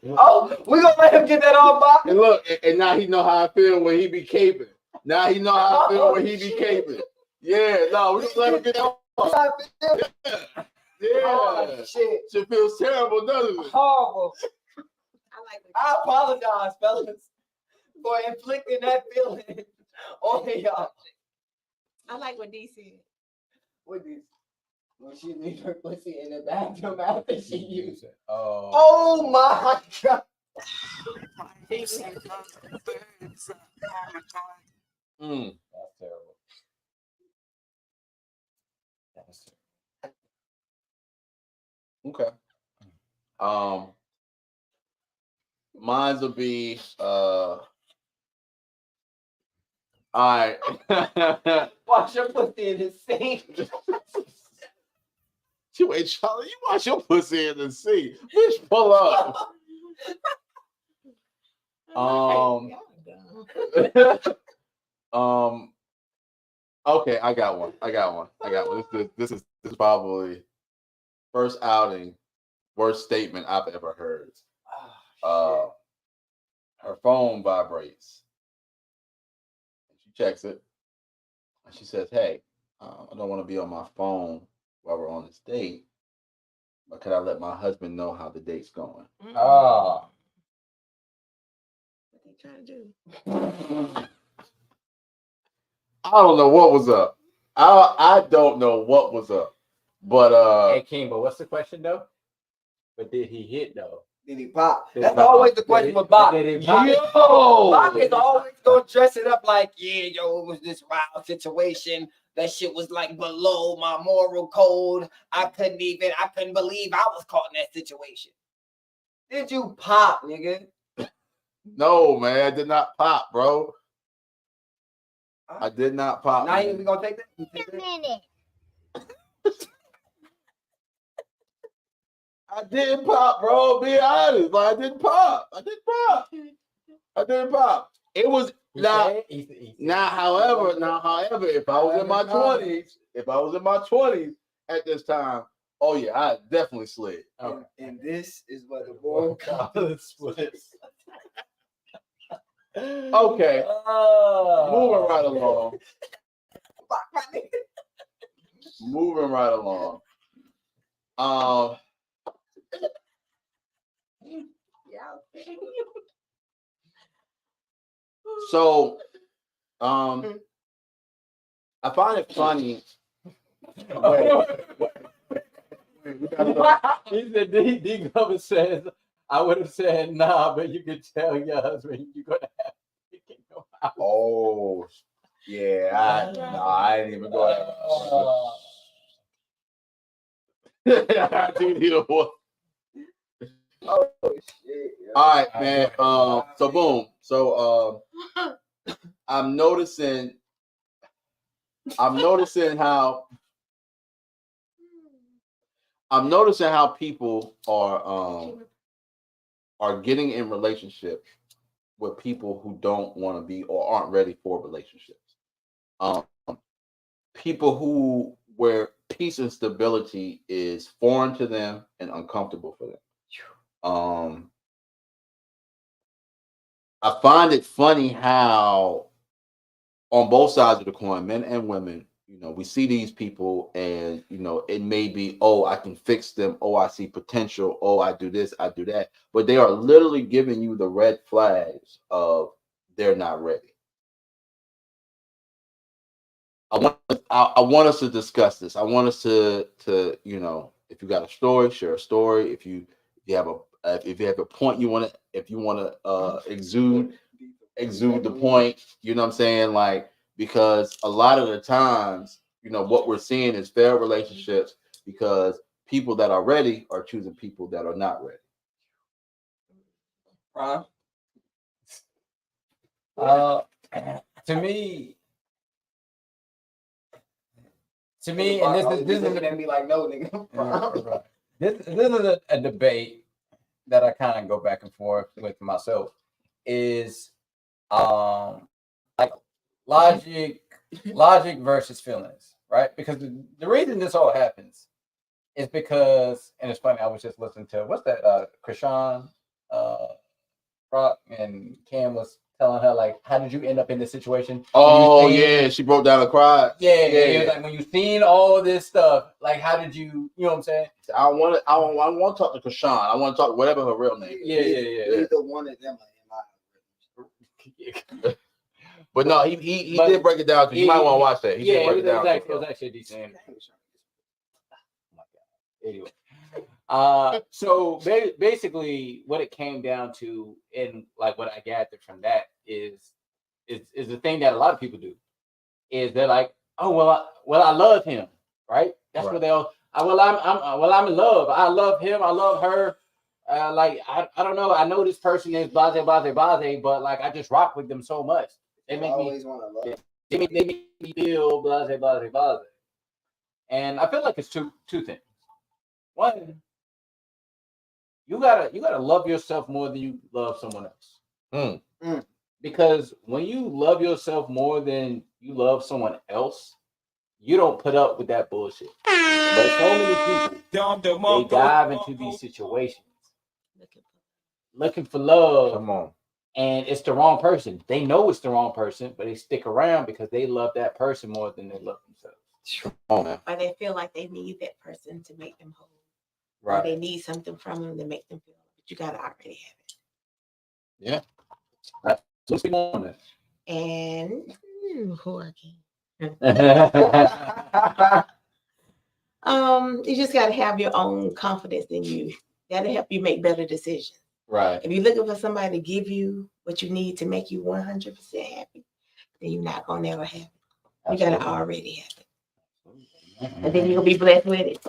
Speaker 1: Oh, we gonna let him get that all back.
Speaker 2: And look, and now he know how I feel when he be caping. Now he know how I feel when he be caping. Yeah, no, we just let him get that off. Yeah.
Speaker 1: Oh, shit.
Speaker 2: Shit feels terrible, doesn't it?
Speaker 1: Horrible.
Speaker 3: I
Speaker 1: I apologize, fellas, for inflicting that feeling on y'all.
Speaker 3: I like what D said.
Speaker 1: What is when she leave her pussy in the bathroom after she used it?
Speaker 4: Oh,
Speaker 1: Oh my God.
Speaker 4: that's terrible. That's terrible.
Speaker 2: Okay. Mine's will be all right.
Speaker 1: Wash your pussy in the sink.
Speaker 2: You ain't Charlie. You wash your pussy in the sea. Bitch, pull up. Okay, I got one. This is probably first outing, worst statement I've ever heard. Her phone vibrates. She checks it, and she says, "Hey, I don't want to be on my phone while we're on this date, but could I let my husband know how the date's going?"
Speaker 4: Oh,
Speaker 3: What they trying to do?
Speaker 2: I don't know what was up. I don't know what was up, but
Speaker 4: hey King, but what's the question though? But did he hit though?
Speaker 1: Did he pop?
Speaker 4: Did
Speaker 1: That's
Speaker 4: he pop?
Speaker 1: always the question with Bach.
Speaker 4: Did he pop?
Speaker 1: Bach is always gonna dress it up like, yeah, yo, it was this wild situation. That shit was like below my moral code. I couldn't believe I was caught in that situation. Did you pop, nigga?
Speaker 2: no, man, I did not pop, bro. I did not pop.
Speaker 1: Now we gonna take that?
Speaker 5: A minute.
Speaker 2: I didn't pop, bro. Be honest. Like, I didn't pop. It was now. However, if I was in my 20s, at this time, oh yeah, I definitely slid.
Speaker 1: And this is what the moral code
Speaker 4: splits.
Speaker 2: Okay, moving right along. So, I find it funny.
Speaker 4: He said, D Glover says, I would have said, nah, but you could tell your husband you're going to have to kick him out.
Speaker 2: Oh, yeah. I didn't even go there. I didn't either one.
Speaker 1: Oh shit.
Speaker 2: All right, man. So boom. So I'm noticing how people are getting in relationships with people who don't want to be or aren't ready for relationships. People where peace and stability is foreign to them and uncomfortable for them. I find it funny how on both sides of the coin, men and women, we see these people and, it may be, oh, I can fix them. Oh, I see potential. Oh, I do this, I do that. But they are literally giving you the red flags of they're not ready. I want us to discuss this. I want us to if you got a story, share a story. If you have a point you want to exude the point. You know what I'm saying? Like, because a lot of the times, what we're seeing is failed relationships because people that are ready are choosing people that are not ready.
Speaker 4: To me, and this is
Speaker 1: looking at me like no, nigga.
Speaker 4: This is a debate that I kind of go back and forth with myself. Is like logic versus feelings. right? Because the reason this all happens is because, and it's funny, I was just listening to what's that Krishan Rock, and Cam was telling her like, how did you end up in this situation?
Speaker 2: Oh yeah, she broke down and cried.
Speaker 4: Yeah, yeah. Like when you seen all this stuff, like how did you know what I'm saying?
Speaker 2: I want to talk to Krishan. I want to talk whatever her real name.
Speaker 4: Yeah.
Speaker 1: Either one of them.
Speaker 2: But no, he did break it down. Cause you might want to watch that. He did break it down.
Speaker 4: It was actually decent. Oh my God. Anyway. So basically what it came down to, and like what I gathered from that is the thing that a lot of people do is they're like, oh well I love him, right? That's what they all. I'm in love. I love him. I love her. Like I don't know. I know this person is blase, but like I just rock with them so much. They make me
Speaker 1: want to love.
Speaker 4: They make me feel blase. And I feel like it's two things. One, you gotta love yourself more than you love someone else. Because when you love yourself more than you love someone else, you don't put up with that bullshit. But so many people, they dive into these situations looking for love.
Speaker 2: Come on.
Speaker 4: And it's the wrong person. They know it's the wrong person, but they stick around because they love that person more than they love themselves.
Speaker 2: Oh, man.
Speaker 3: Or they feel like they need that person to make them whole.
Speaker 4: Right.
Speaker 3: Or they need something from them to make them feel, but you gotta already have it.
Speaker 2: Yeah.
Speaker 4: Let's be on that.
Speaker 3: And who again? You just gotta have your own confidence in you. That'll help you make better decisions.
Speaker 4: Right.
Speaker 3: If you're looking for somebody to give you what you need to make you 100% happy, then you're not gonna never have it. You gotta already have it. And then you're gonna be blessed with it.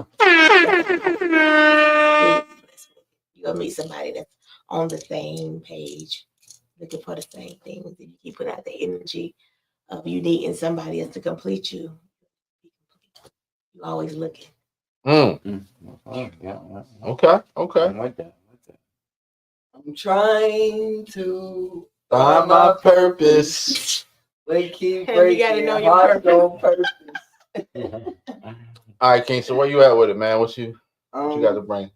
Speaker 3: You're gonna meet somebody that's on the same page, looking for the same things, and you keep putting out the energy of you needing somebody else to complete you. You're always looking.
Speaker 4: Yeah.
Speaker 2: Okay.
Speaker 4: I like that.
Speaker 1: I'm trying to
Speaker 2: Find my purpose.
Speaker 1: They keep
Speaker 3: And you
Speaker 1: breaking
Speaker 3: gotta know your
Speaker 1: hearts on purpose.
Speaker 2: All right, King. So where you at with it, man? What you got to bring?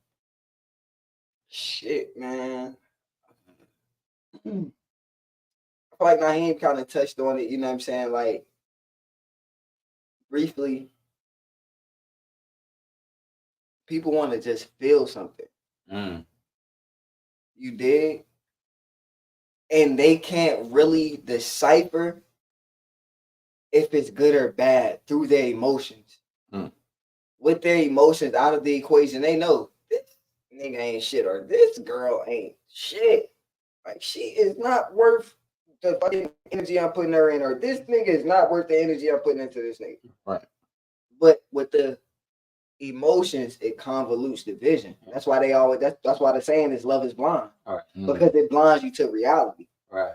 Speaker 1: Shit, man. I feel like Naheem kind of touched on it, you know what I'm saying? Like, briefly, people want to just feel something. You dig? And they can't really decipher if it's good or bad through their emotions. With their emotions out of the equation, they know this nigga ain't shit or this girl ain't shit. Like, she is not worth the fucking energy I'm putting her in, or this nigga is not worth the energy I'm putting into this nigga.
Speaker 2: Right.
Speaker 1: But with the emotions, it convolutes the vision. That's why that's why the saying is love is blind.
Speaker 4: All right.
Speaker 1: Because it blinds you to reality.
Speaker 4: Right.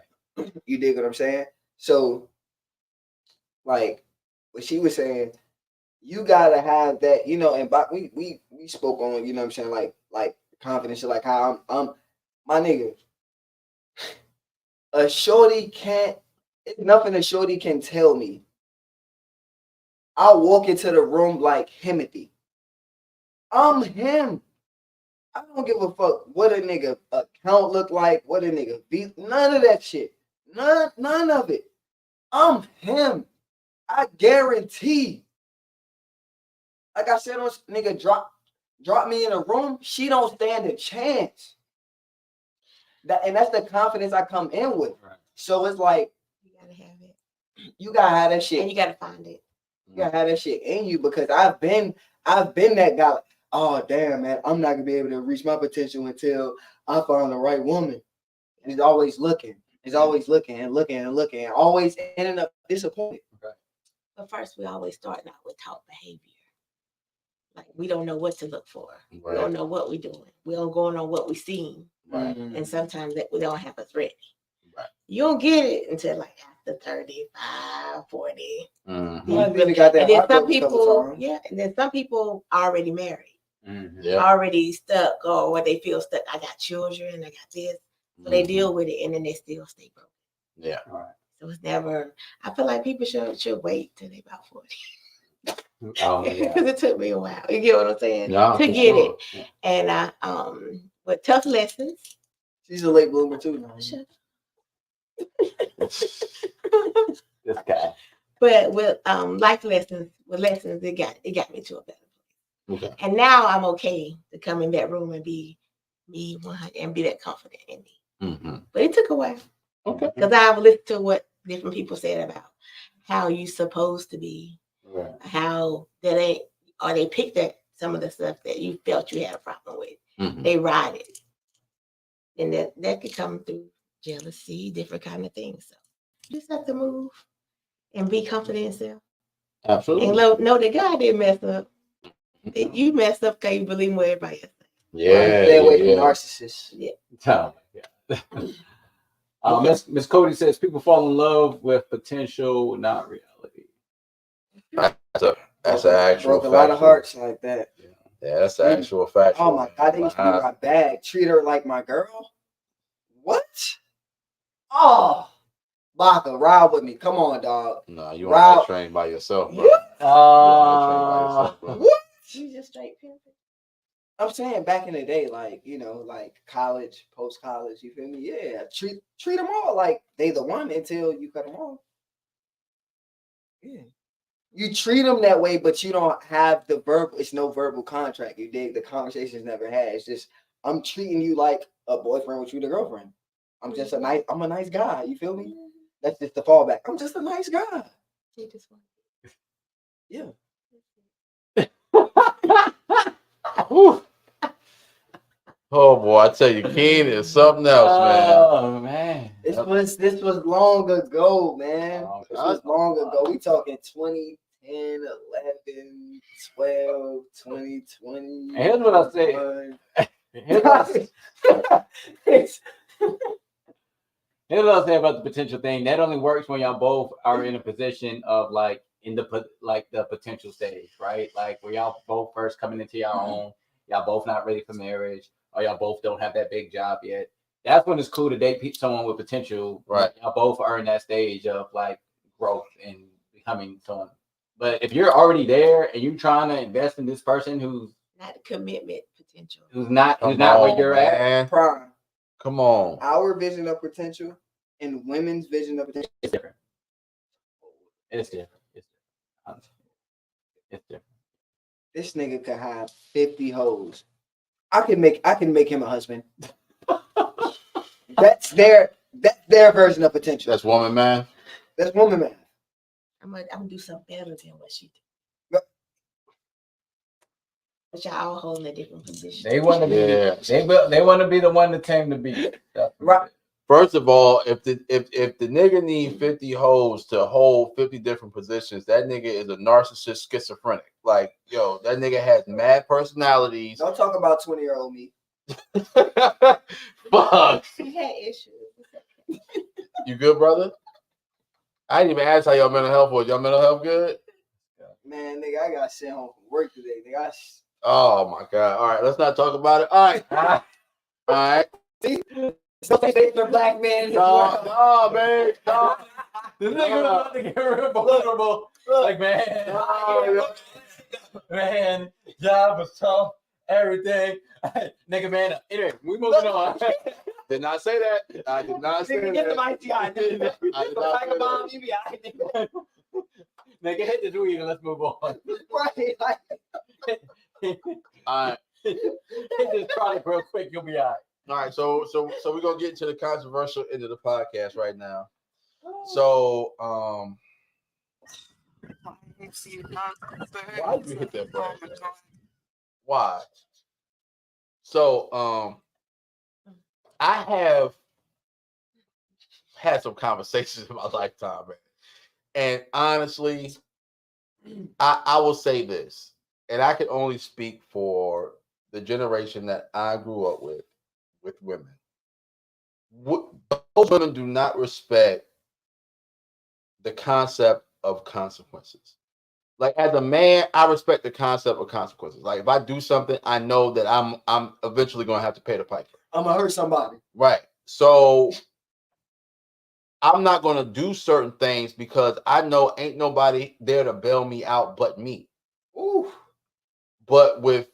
Speaker 1: You dig what I'm saying? So, like what she was saying, you gotta have that, you know, and we spoke on, you know what I'm saying, like confidence, like how I'm my nigga. A shorty can't, it's nothing a shorty can tell me. I walk into the room like Himothy. I'm him. I don't give a fuck what a nigga account look like, what a nigga be, none of that shit. None of it. I'm him. I guarantee. Like I said, on nigga drop me in a room, she don't stand a chance. And that's the confidence I come in with. Right. So it's like
Speaker 3: you gotta have it.
Speaker 1: You gotta have that shit.
Speaker 3: And you gotta find it.
Speaker 1: You gotta have that shit in you, because I've been that guy. Like, oh damn, man, I'm not gonna be able to reach my potential until I find the right woman. And he's always looking. He's always looking and looking and looking, and always ending up disappointed.
Speaker 3: Right. But first, we always start out with taught behavior. Like, we don't know what to look for. Right. We don't know what we're doing. We don't go on what we're seeing. Right. And sometimes that we don't have us ready. Right. You don't get it until like after 35, 40. Mm-hmm. And then some people, and then some people already married. Mm-hmm. Yeah. Already stuck, or where they feel stuck. I got children, I got this. So they deal with it, and then they still stay broken. Yeah. All right. So it's never, I feel like people should wait till they about 40.
Speaker 4: Oh,
Speaker 3: Because
Speaker 4: yeah.
Speaker 3: it took me a while. You get what I'm saying?
Speaker 2: Yeah,
Speaker 3: To
Speaker 2: for
Speaker 3: get
Speaker 2: sure.
Speaker 3: it. And I with tough lessons.
Speaker 1: She's a late bloomer too.
Speaker 3: Shut
Speaker 4: This guy.
Speaker 3: But with life lessons, it got me to a better place.
Speaker 2: Okay.
Speaker 3: And now I'm okay to come in that room and be me 100 and be that confident in me.
Speaker 2: Mm-hmm.
Speaker 3: But it took a while.
Speaker 2: Okay.
Speaker 3: Because I've listened to what different people said about how you supposed to be,
Speaker 4: Right.
Speaker 3: how they picked at some of the stuff that you felt you had a problem with.
Speaker 2: Mm-hmm.
Speaker 3: They ride it. And that could come through jealousy, different kind of things. So you just have to move and be confident in yourself.
Speaker 2: Absolutely.
Speaker 3: And know that God didn't mess up. You messed up because you believe more everybody else.
Speaker 2: Yeah.
Speaker 1: Stay away from
Speaker 2: Yeah.
Speaker 1: narcissists.
Speaker 3: Yeah.
Speaker 4: Oh, yeah. Miss Cody says people fall in love with potential, not reality.
Speaker 2: That's an actual
Speaker 1: broke a lot of
Speaker 2: factual.
Speaker 1: hearts like that.
Speaker 2: Yeah, that's an actual fact.
Speaker 1: Oh my God, they used to be my bag. Treat her like my girl. What? Oh, Baka, ride with me. Come on, dog.
Speaker 2: No, you on that train by yourself, bro.
Speaker 1: What?
Speaker 2: You on that train by yourself, bro.
Speaker 1: What?
Speaker 3: You just straight pimping.
Speaker 1: I'm saying back in the day, like, you know, like college, post college, you feel me? Yeah, treat them all like they the one until you cut them off. Yeah. You treat them that way, but you don't have the verbal. It's no verbal contract. You dig? The conversation's never had. It's just I'm treating you like a boyfriend with you, the girlfriend. I'm just a nice guy. You feel me? That's just the fallback. I'm just a nice guy. Yeah.
Speaker 2: Oh boy, I tell you, Keen is something else, man.
Speaker 4: Oh man.
Speaker 1: This was long ago, man. This was long ago. We talking 2010, 11, 12, 2020.
Speaker 4: And here's what I say. Here's what I'll say about the potential thing. That only works when y'all both are in a position of like the potential stage, right? Like where y'all both first coming into your own, y'all both not ready for marriage, or y'all both don't have that big job yet. That's when it's cool to date someone with potential.
Speaker 2: Right.
Speaker 4: Y'all both are in that stage of like growth and becoming someone. But if you're already there and you're trying to invest in this person who's
Speaker 3: not commitment potential,
Speaker 4: who's not where you're
Speaker 2: at,
Speaker 1: prime.
Speaker 2: Come on.
Speaker 1: Our vision of potential and women's vision of potential
Speaker 4: is different. It's different. It's different.
Speaker 1: This nigga could have 50 hoes. I can make him a husband. That's their version of potential.
Speaker 2: That's woman math.
Speaker 1: That's woman math.
Speaker 3: I'm gonna do something better than what she did. But y'all all holding a different position.
Speaker 4: They want to be.
Speaker 2: Yeah.
Speaker 4: They want to be the one to tame the beast.
Speaker 1: Right.
Speaker 2: First of all, if the nigga need 50 hoes to hold 50 different positions, that nigga is a narcissist schizophrenic. Like, yo, that nigga has mad personalities.
Speaker 1: Don't talk about 20-year-old me.
Speaker 2: Fuck.
Speaker 3: He had issues.
Speaker 2: You good, brother? I didn't even ask how y'all mental health was. Y'all mental health good?
Speaker 1: Man, nigga, I got sent home from work today. Nigga,
Speaker 2: Oh my God. All right, let's not talk about it. All right. All right.
Speaker 1: See? Something for black men.
Speaker 2: No, man. No.
Speaker 4: The nigga was about to get real vulnerable. Like, man, job was tough, everything. Nigga, man. Anyway, we moving on.
Speaker 2: Did not say that. I did not say that.
Speaker 3: Get the mighty eye.
Speaker 2: I did not say that.
Speaker 3: You be all right.
Speaker 4: Nigga, hit this weed and let's move on.
Speaker 1: Right, like,
Speaker 2: All right.
Speaker 4: Hit this product real quick, you'll be all right.
Speaker 2: All right, so we're gonna get into the controversial end of the podcast right now. So why did we hit that button? Why? So I have had some conversations in my lifetime, man. And honestly, I will say this, and I can only speak for the generation that I grew up with women. Those women do not respect the concept of consequences. Like as a man, I respect the concept of consequences. Like if I do something, I know that I'm eventually gonna have to pay the piper.
Speaker 1: I'm gonna hurt somebody.
Speaker 2: Right. So I'm not gonna do certain things because I know ain't nobody there to bail me out but me.
Speaker 1: Ooh.
Speaker 2: But with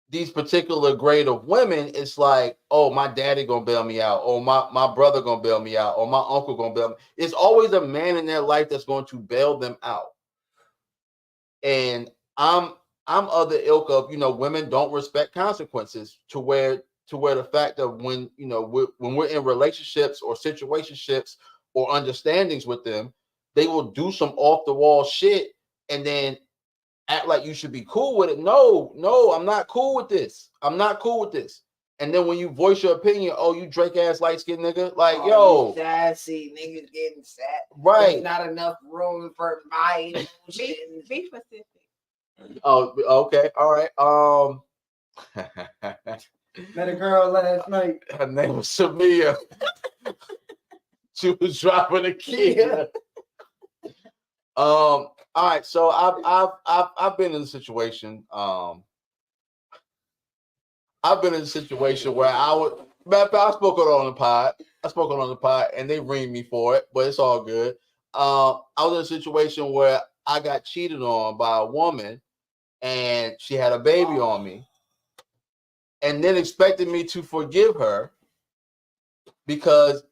Speaker 2: these particular grade of women, it's like, oh, my daddy gonna bail me out, or my brother gonna bail me out, or my uncle gonna bail me. It's always a man in their life that's going to bail them out. And I'm of the ilk of, women don't respect consequences to where the fact of when, when we're in relationships or situationships or understandings with them, they will do some off the wall shit and then act like you should be cool with it. No, I'm not cool with this. I'm not cool with this. And then when you voice your opinion, oh, you Drake ass light skinned nigga, like, yo,
Speaker 1: sassy niggas getting sad.
Speaker 2: Right?
Speaker 1: There's not enough room for my
Speaker 3: Be specific.
Speaker 2: Oh, okay, all right.
Speaker 1: Met a girl last night.
Speaker 2: Her name was Shamia. She was driving a kid.
Speaker 1: Yeah.
Speaker 2: All right, so I've been in a situation. I've been in a situation where I spoke on the pod. I spoke on the pod, and they reamed me for it, but it's all good. I was in a situation where I got cheated on by a woman, and she had a baby on me, and then expected me to forgive her because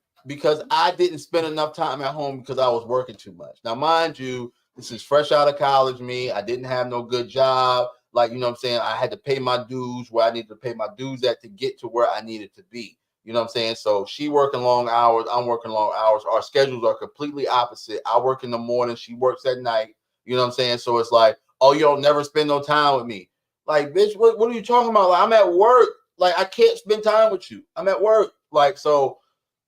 Speaker 2: I didn't spend enough time at home because I was working too much. Now, mind you, this is fresh out of college me. I didn't have no good job. Like, you know what I'm saying? I had to pay my dues where I needed to pay my dues at to get to where I needed to be. You know what I'm saying? So she working long hours. I'm working long hours. Our schedules are completely opposite. I work in the morning. She works at night. You know what I'm saying? So it's like, oh, you don't never spend no time with me. Like, bitch, what are you talking about? Like, I'm at work. Like, I can't spend time with you. I'm at work. Like, so,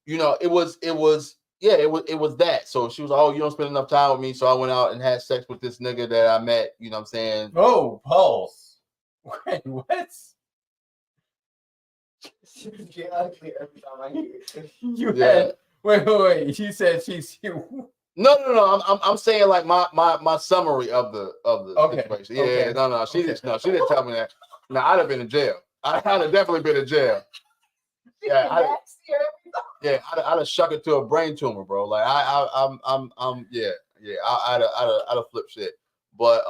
Speaker 2: it was that. So she was like, oh, you don't spend enough time with me. So I went out and had sex with this nigga that I met, you know what I'm saying?
Speaker 4: Oh, pulse. Wait, what?
Speaker 1: Get ugly every time I hear it.
Speaker 4: You had wait. You said she's you.
Speaker 2: No. I'm saying like my summary of the situation. Yeah,
Speaker 4: okay.
Speaker 2: no. She didn't tell me that. No, I'd have been in jail. I'd have definitely been in jail. Yeah, I'd have shuck it to a brain tumor, bro. Like I'd have flipped shit. But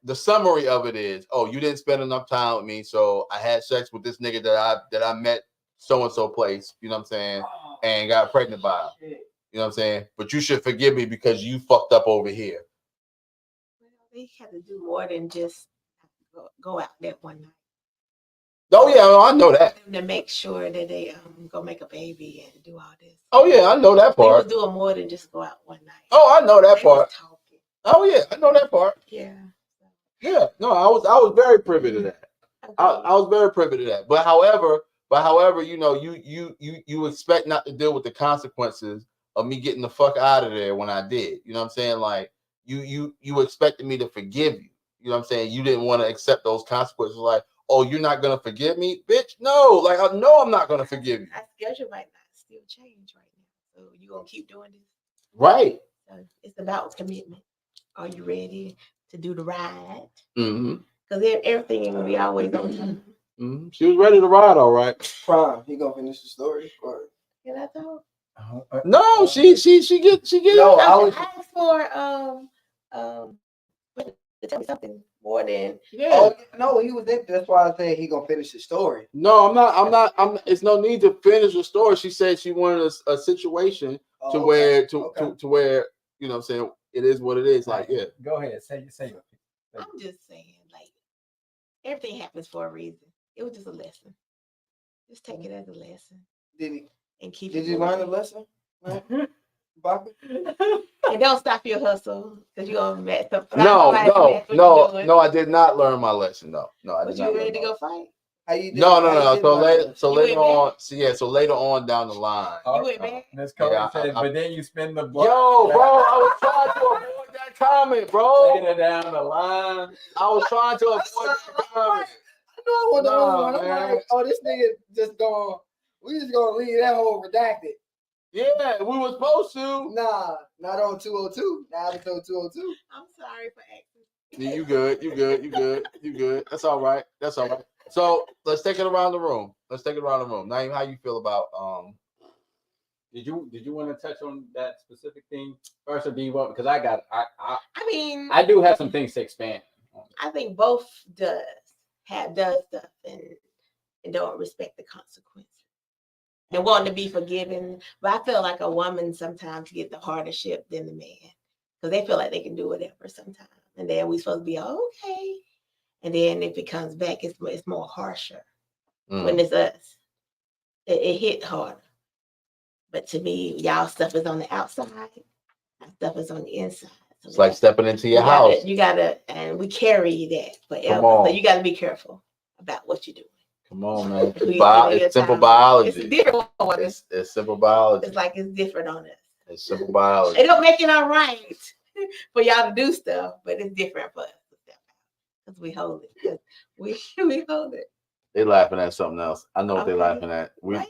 Speaker 2: the summary of it is, oh, you didn't spend enough time with me, so I had sex with this nigga that I met so and so place, you know what I'm saying, and got pregnant by him. You know what I'm saying? But you should forgive me because you fucked up over here.
Speaker 3: Well, they had to do more than just go out that one night.
Speaker 2: Oh yeah, I know that.
Speaker 3: To make sure that they go make a baby and do all this.
Speaker 2: Oh yeah, I know that part.
Speaker 3: They were doing more than just go out one night.
Speaker 2: Oh, I know that part.
Speaker 3: Talking.
Speaker 2: Oh yeah, I know that part.
Speaker 3: Yeah.
Speaker 2: Yeah. No, I was very privy to that. Okay. I was very privy to that. But however, you expect not to deal with the consequences of me getting the fuck out of there when I did. You know what I'm saying? Like you expected me to forgive you. You know what I'm saying? You didn't want to accept those consequences. Like, oh, you're not gonna forgive me, bitch? No, like I know I'm not gonna forgive you.
Speaker 3: My schedule might not still change right now, so you gonna keep doing this,
Speaker 2: right?
Speaker 3: So it's about commitment. Are you ready to do the ride?
Speaker 2: Mm-hmm.
Speaker 3: Because everything ain't gonna be always on time.
Speaker 2: Mm-hmm. She was ready to ride, all right.
Speaker 1: Prime, he gonna finish the story. Or...
Speaker 3: Can I talk?
Speaker 2: No, she get.
Speaker 1: No, I
Speaker 3: asked for to tell me something more than
Speaker 1: Oh no, he was there. That's why I said he gonna finish the story.
Speaker 2: No, I'm not. It's no need to finish the story. She said she wanted a situation to where you know what I'm saying, it is what it is. Like, yeah.
Speaker 4: Go ahead, say it.
Speaker 3: I'm just saying, like, everything happens for a reason. It was just a lesson. Just take it as a lesson.
Speaker 1: Did he?
Speaker 3: And keep.
Speaker 1: Did you learn a lesson?
Speaker 3: And don't stop your hustle because you're gonna mess up.
Speaker 2: No, I did not learn my lesson. No, I did not.
Speaker 3: You ready to go fight?
Speaker 2: No. So later on down the line.
Speaker 3: You went back?
Speaker 4: Miss Cody said, but then you spend the block.
Speaker 2: Yo, bro, I was trying to avoid that comment, bro.
Speaker 4: Later down the line.
Speaker 2: I was trying to avoid that comment.
Speaker 1: I know I'm like, oh, this nigga just going. We just gonna leave that whole redacted.
Speaker 2: Yeah, we were supposed to.
Speaker 1: Nah, not on 202. Now it's on 202.
Speaker 3: I'm sorry for acting.
Speaker 2: Yeah, you good. That's all right. So let's take it around the room. Naeem, how you feel about
Speaker 4: Did you want to touch on that specific thing first, or do you want? Because I do have some things to expand.
Speaker 3: I think both does stuff and don't respect the consequences and want to be forgiven. But I feel like a woman sometimes get the harder ship than the man because they feel like they can do whatever sometimes, and then we supposed to be okay, and then if it comes back, it's more harsher when it's us. It hit harder. But to me, y'all stuff is on the outside, our stuff is on the inside. So
Speaker 2: it's like stepping into your house.
Speaker 3: You gotta, and we carry that forever. So you gotta be careful about what you do.
Speaker 2: Come on, man. It's simple biology.
Speaker 3: It's different on us.
Speaker 2: It's simple biology.
Speaker 3: It's like it's different on us.
Speaker 2: It's simple biology.
Speaker 3: It don't make it all right for y'all to do stuff, but it's different for us because we hold it. We hold it.
Speaker 2: They laughing at something else. I know what they're laughing at.
Speaker 3: What?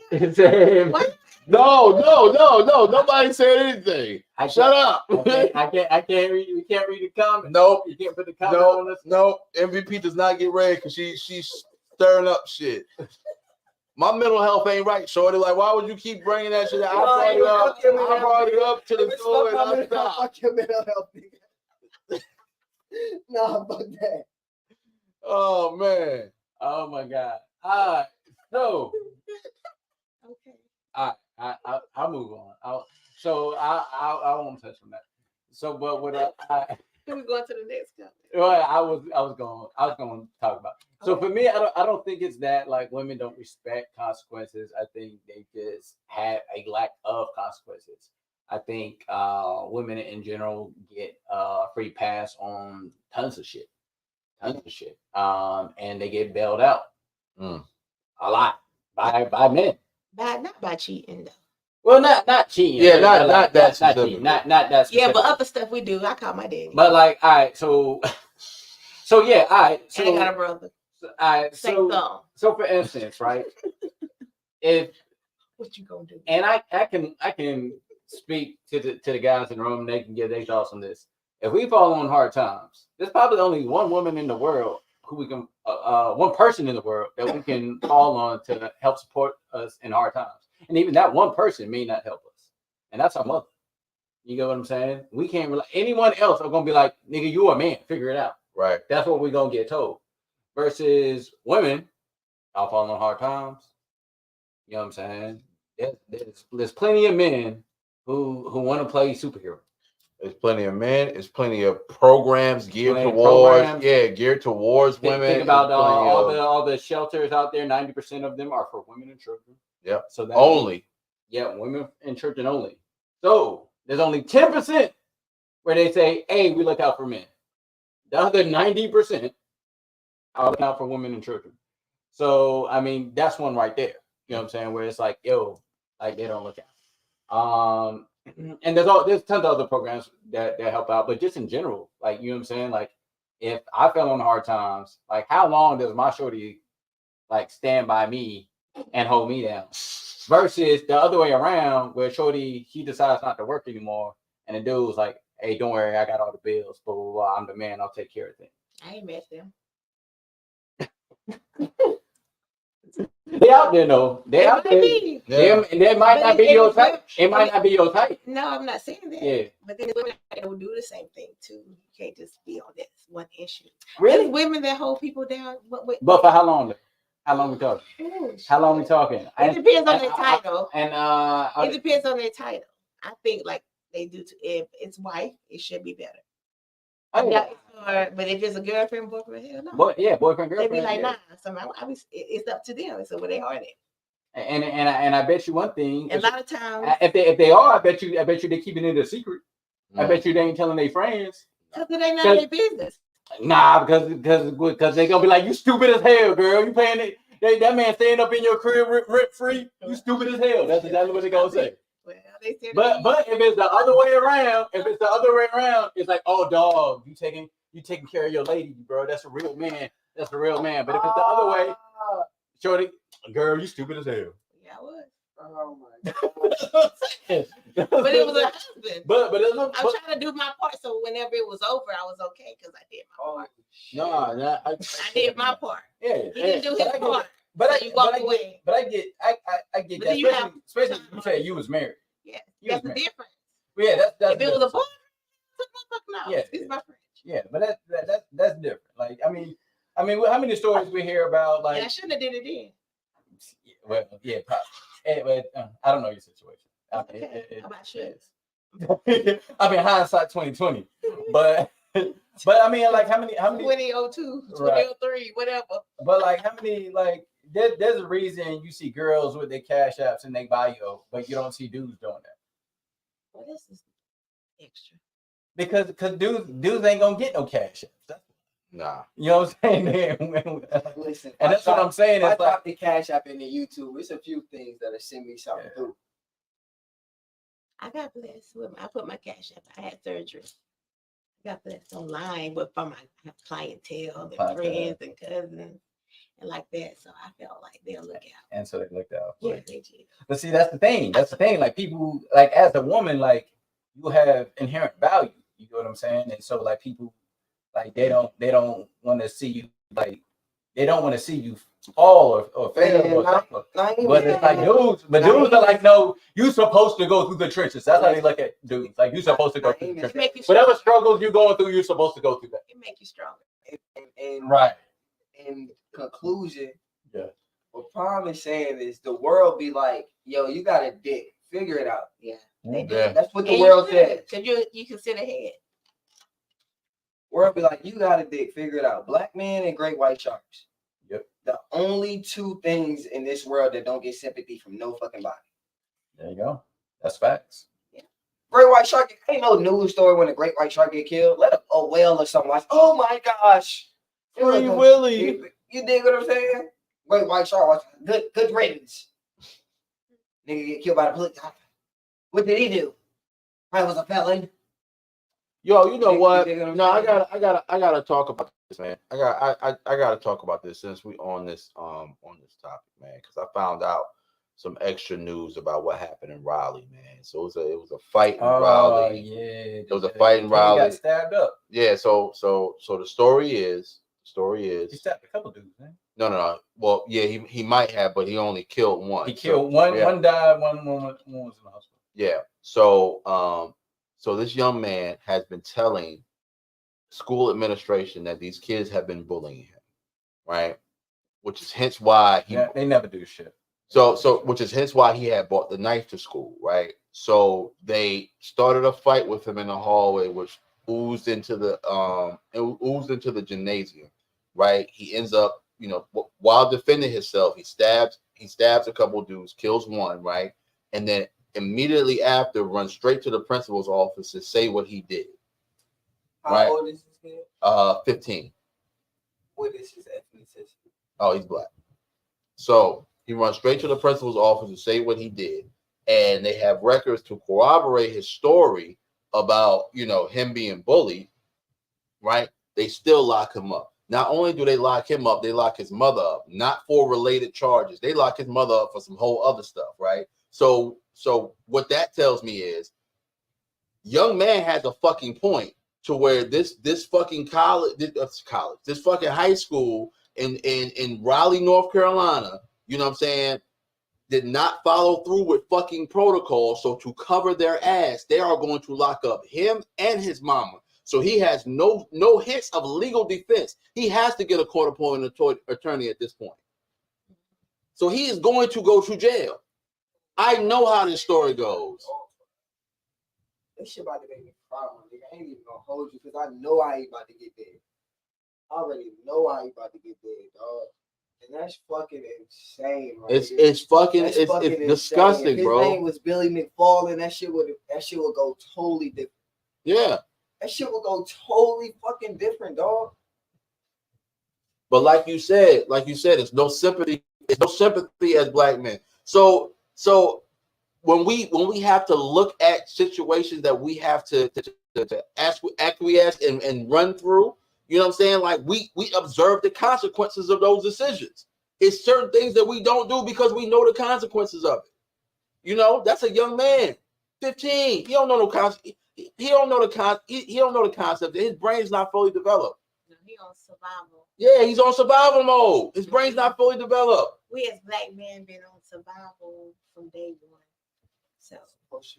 Speaker 2: No. Nobody said anything. Shut up.
Speaker 4: I can't read. We can't read the comment.
Speaker 2: Nope.
Speaker 4: You can't put the comment on us.
Speaker 2: No. MVP does not get read because she's stirring up shit. My mental health ain't right, shorty. Like, why would you keep bringing that shit? I brought it up to the door and I stopped.
Speaker 1: Fuck your mental health, nigga. Nah, fuck that.
Speaker 2: Oh man.
Speaker 4: Oh my God. All right. So.
Speaker 3: Okay.
Speaker 4: I'll move on. I won't touch on that. So, but what
Speaker 3: Can we go into the next comment?
Speaker 4: Well, I was going to talk about. So for me, I don't think it's that like women don't respect consequences. I think they just have a lack of consequences. I think women in general get free pass on tons of shit, and they get bailed out a lot by men.
Speaker 3: Not by cheating though.
Speaker 4: Well, not cheating.
Speaker 2: Yeah, not that cheating.
Speaker 4: Not that specific.
Speaker 3: Yeah, but other stuff we do. I call my daddy.
Speaker 4: But like, all right, so yeah, all right. So
Speaker 3: I got a brother.
Speaker 4: All right, so for instance, right? If
Speaker 3: what you gonna do?
Speaker 4: And I can speak to the guys in the room. They can give their thoughts on this. If we fall on hard times, there's probably only one woman in the world who we can, one person in the world that we can call on to help support us in hard times. And even that one person may not help us. And that's our mother. You get what I'm saying? We can't rely. Anyone else are going to be like, nigga, you a man. Figure it out.
Speaker 2: Right.
Speaker 4: That's what we're going to get told. Versus women, I'll fall on hard times. You know what I'm saying? There's plenty of men who want to play superhero.
Speaker 2: There's plenty of men. There's plenty of programs geared towards women.
Speaker 4: Think about all the shelters out there. 90% of them are for women and children.
Speaker 2: Yeah.
Speaker 4: So that
Speaker 2: only.
Speaker 4: Women and children only. So there's only 10% where they say, "Hey, we look out for men." The other 90%, I'll look out for women and children. So I mean, that's one right there. You know what I'm saying? Where it's like, yo, like they don't look out. And there's tons of other programs that help out, but just in general, like, you know what I'm saying? Like, if I fell on hard times, like, how long does my shorty like stand by me and hold me down? Versus the other way around, where shorty, he decides not to work anymore, and the dude's like, "Hey, don't worry, I got all the bills, blah blah blah. I'm the man. I'll take care of things."
Speaker 3: I ain't met them.
Speaker 4: They out there though. They out there. They might not be your type. It might not be your type.
Speaker 3: No, I'm not saying that.
Speaker 4: Yeah.
Speaker 3: But then women will do the same thing too. You can't just be on that one issue.
Speaker 4: Really?
Speaker 3: There's women that hold people down.
Speaker 4: But for how long? How long we talking? How long we talking?
Speaker 3: It depends on their title.
Speaker 4: It
Speaker 3: depends on their title. I think like they do. If it's wife, it should be better. But if it's a girlfriend, boyfriend, hell no.
Speaker 4: Boyfriend, girlfriend.
Speaker 3: They be like, nah. So it's up to them. So where they are at.
Speaker 4: And I bet you one thing.
Speaker 3: And a lot of times,
Speaker 4: if they are, I bet you they're keeping it a secret. I bet you they ain't telling their friends.
Speaker 3: Because it ain't none of their business.
Speaker 4: Nah, because they gonna be like, you stupid as hell, girl. You paying it? That man staying up in your crib rent free. You stupid as hell. That's exactly what they gonna say.
Speaker 3: Well, they said
Speaker 4: but if it's the other way around, it's like, oh dog, you taking care of your lady, bro. That's a real man. But if it's the other way, shorty, girl, you stupid as hell.
Speaker 3: Yeah, I was.
Speaker 1: Oh my
Speaker 3: God. But it was a husband.
Speaker 4: But
Speaker 3: I'm trying to do my part, so whenever it was over, I was okay because I did my part.
Speaker 2: I
Speaker 3: did my part.
Speaker 4: Yeah,
Speaker 3: he didn't do his part.
Speaker 4: But
Speaker 3: you walk away.
Speaker 4: But I get that. Especially you say you was married.
Speaker 3: Yeah,
Speaker 4: You
Speaker 3: that's
Speaker 4: was
Speaker 3: the
Speaker 4: married.
Speaker 3: difference.
Speaker 4: Yeah, that's
Speaker 3: If it was a
Speaker 4: different.
Speaker 3: boy, no,
Speaker 4: Yeah,
Speaker 3: it's my friend.
Speaker 4: Yeah, but that's different. Like, I mean, how many stories we hear about, like,
Speaker 3: And I shouldn't have did it then.
Speaker 4: well, yeah, but I don't know your situation. I mean,
Speaker 3: Okay. How about you?
Speaker 4: I mean, hindsight 2020, but I mean, like, how many
Speaker 3: 2002, 2003, whatever.
Speaker 4: But like, how many, like, there's a reason you see girls with their cash apps in their bio, but you don't see dudes doing that.
Speaker 3: Well, this is extra.
Speaker 4: Because dudes ain't gonna get no cash apps.
Speaker 2: Nah.
Speaker 4: You know what I'm saying?
Speaker 1: Listen,
Speaker 4: and that's what I'm saying.
Speaker 1: If I
Speaker 4: It's like,
Speaker 1: drop the cash app into YouTube, it's a few things that'll send me something through.
Speaker 3: I got blessed with I put my cash up. I had surgery. I got blessed online, but from my clientele and friends and cousins and like that. So I felt like they'll look out.
Speaker 4: And so they looked out.
Speaker 3: Yeah, they did.
Speaker 4: But see, that's the thing. Like, people, like, as a woman, like, you have inherent value. You know what I'm saying? And so, like, people, like, they don't want to see you, like, they don't want to see you fall or fail or something. But it's like dudes are like, no, you supposed to go through the trenches. That's how they look at dudes. Like, you supposed to go through the trenches. Whatever struggles you're going through, you're supposed to go through that.
Speaker 3: It make you stronger.
Speaker 1: And
Speaker 4: right.
Speaker 1: In conclusion,
Speaker 4: yeah,
Speaker 1: what Palm is saying is the world be like, yo, you got a dick. Figure it out.
Speaker 3: Yeah.
Speaker 1: That's what the world says.
Speaker 3: Because you can sit ahead.
Speaker 1: World be like, you got a dick. Figure it out. Black men and great white sharks.
Speaker 4: Yep.
Speaker 1: The only two things in this world that don't get sympathy from no fucking body.
Speaker 4: There you go. That's facts.
Speaker 1: Yeah. Great white shark, ain't no news story when a great white shark get killed. Let a whale or something like, oh my gosh.
Speaker 4: Free Willy.
Speaker 1: You dig what I'm saying? Great white shark, good riddance. Nigga get killed by the police. What did he do? I was a felon.
Speaker 2: Yo, you know what? No, I gotta talk about this, man. I gotta talk about this since we on this topic, man, because I found out some extra news about what happened in Raleigh, man. So it was a fight in Raleigh.
Speaker 4: Yeah.
Speaker 2: There was a fight in Raleigh.
Speaker 4: He got stabbed up.
Speaker 2: Yeah, so the story is
Speaker 4: he stabbed a couple dudes, man.
Speaker 2: No. Well, yeah, he might have, but he only killed one.
Speaker 4: He killed one. Yeah. One died. One was in the hospital.
Speaker 2: Yeah. So this young man has been telling school administration that these kids have been bullying him, right? Which is hence why
Speaker 4: they never do shit.
Speaker 2: So which is hence why he had brought the knife to school, right? So they started a fight with him in the hallway, which oozed into the gymnasium, right? He ends up, while defending himself, he stabs a couple of dudes, kills one, right? And then immediately after runs straight to the principal's office to say what he did.
Speaker 1: How old is this kid?
Speaker 2: 15.
Speaker 1: What is his ethnicity?
Speaker 2: Oh, he's black. So he runs straight to the principal's office to say what he did. And they have records to corroborate his story about, him being bullied, right? They still lock him up. Not only do they lock him up, they lock his mother up, not for related charges. They lock his mother up for some whole other stuff, right? So what that tells me is, young man has a fucking point to where this fucking this fucking high school in Raleigh, North Carolina, you know what I'm saying, did not follow through with fucking protocol. So to cover their ass, they are going to lock up him and his mama. So he has no hints of legal defense. He has to get a court-appointed attorney at this point. So he is going to go to jail. I know how this story goes.
Speaker 1: This shit about to make me cry, nigga. I ain't even gonna hold you because I know I ain't about to get dead. I already know I ain't about to get dead, dog. And that's fucking insane, right?
Speaker 2: It's fucking disgusting, bro.
Speaker 1: His name was Billy McFarland. That shit would go totally different.
Speaker 2: Yeah.
Speaker 1: That shit would go totally fucking different, dog.
Speaker 2: But like you said, it's no sympathy. It's no sympathy as black men. So when we have to look at situations that we have to acquiesce and run through, you know what I'm saying? Like we observe the consequences of those decisions. It's certain things that we don't do because we know the consequences of it. That's a young man, 15. He don't know no concept. He don't know the concept. His brain's not fully developed.
Speaker 3: No, he on survival.
Speaker 2: Yeah, he's on survival mode. His brain's not fully developed.
Speaker 3: We as black men been on survival from day one. So that's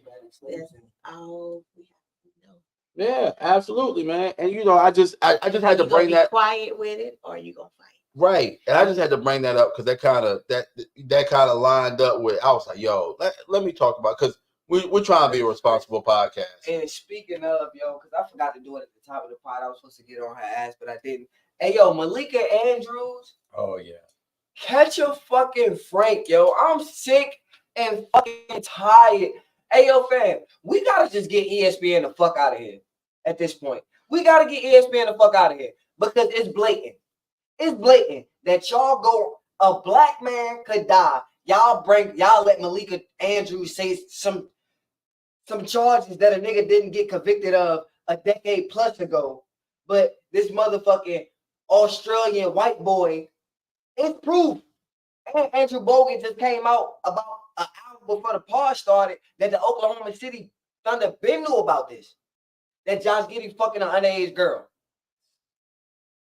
Speaker 3: all we have to know.
Speaker 2: Yeah, absolutely, man. And I just had to
Speaker 3: You
Speaker 2: bring
Speaker 3: be
Speaker 2: that
Speaker 3: quiet with it, or you gonna fight?
Speaker 2: right. And I just had to bring that up because that kind of lined up with. I was like, yo, let me talk about because we're trying to be a responsible podcast.
Speaker 1: And speaking of, yo, because I forgot to do it at the top of the pod. I was supposed to get on her ass, but I didn't. Hey, yo, Malika Andrews.
Speaker 4: Oh yeah.
Speaker 1: Catch a fucking Frank, yo. I'm sick and fucking tired. Hey, yo, fam, we gotta just get ESPN the fuck out of here at this point. We gotta get ESPN the fuck out of here because it's blatant. It's blatant that y'all go, a black man could die. Y'all let Malika Andrews say some charges that a nigga didn't get convicted of a decade plus ago. But this motherfucking Australian white boy, it's proof. And Andrew Bogut just came out about an hour before the pod started that the Oklahoma City Thunder been knew about this. That Josh Giddey fucking an underage girl.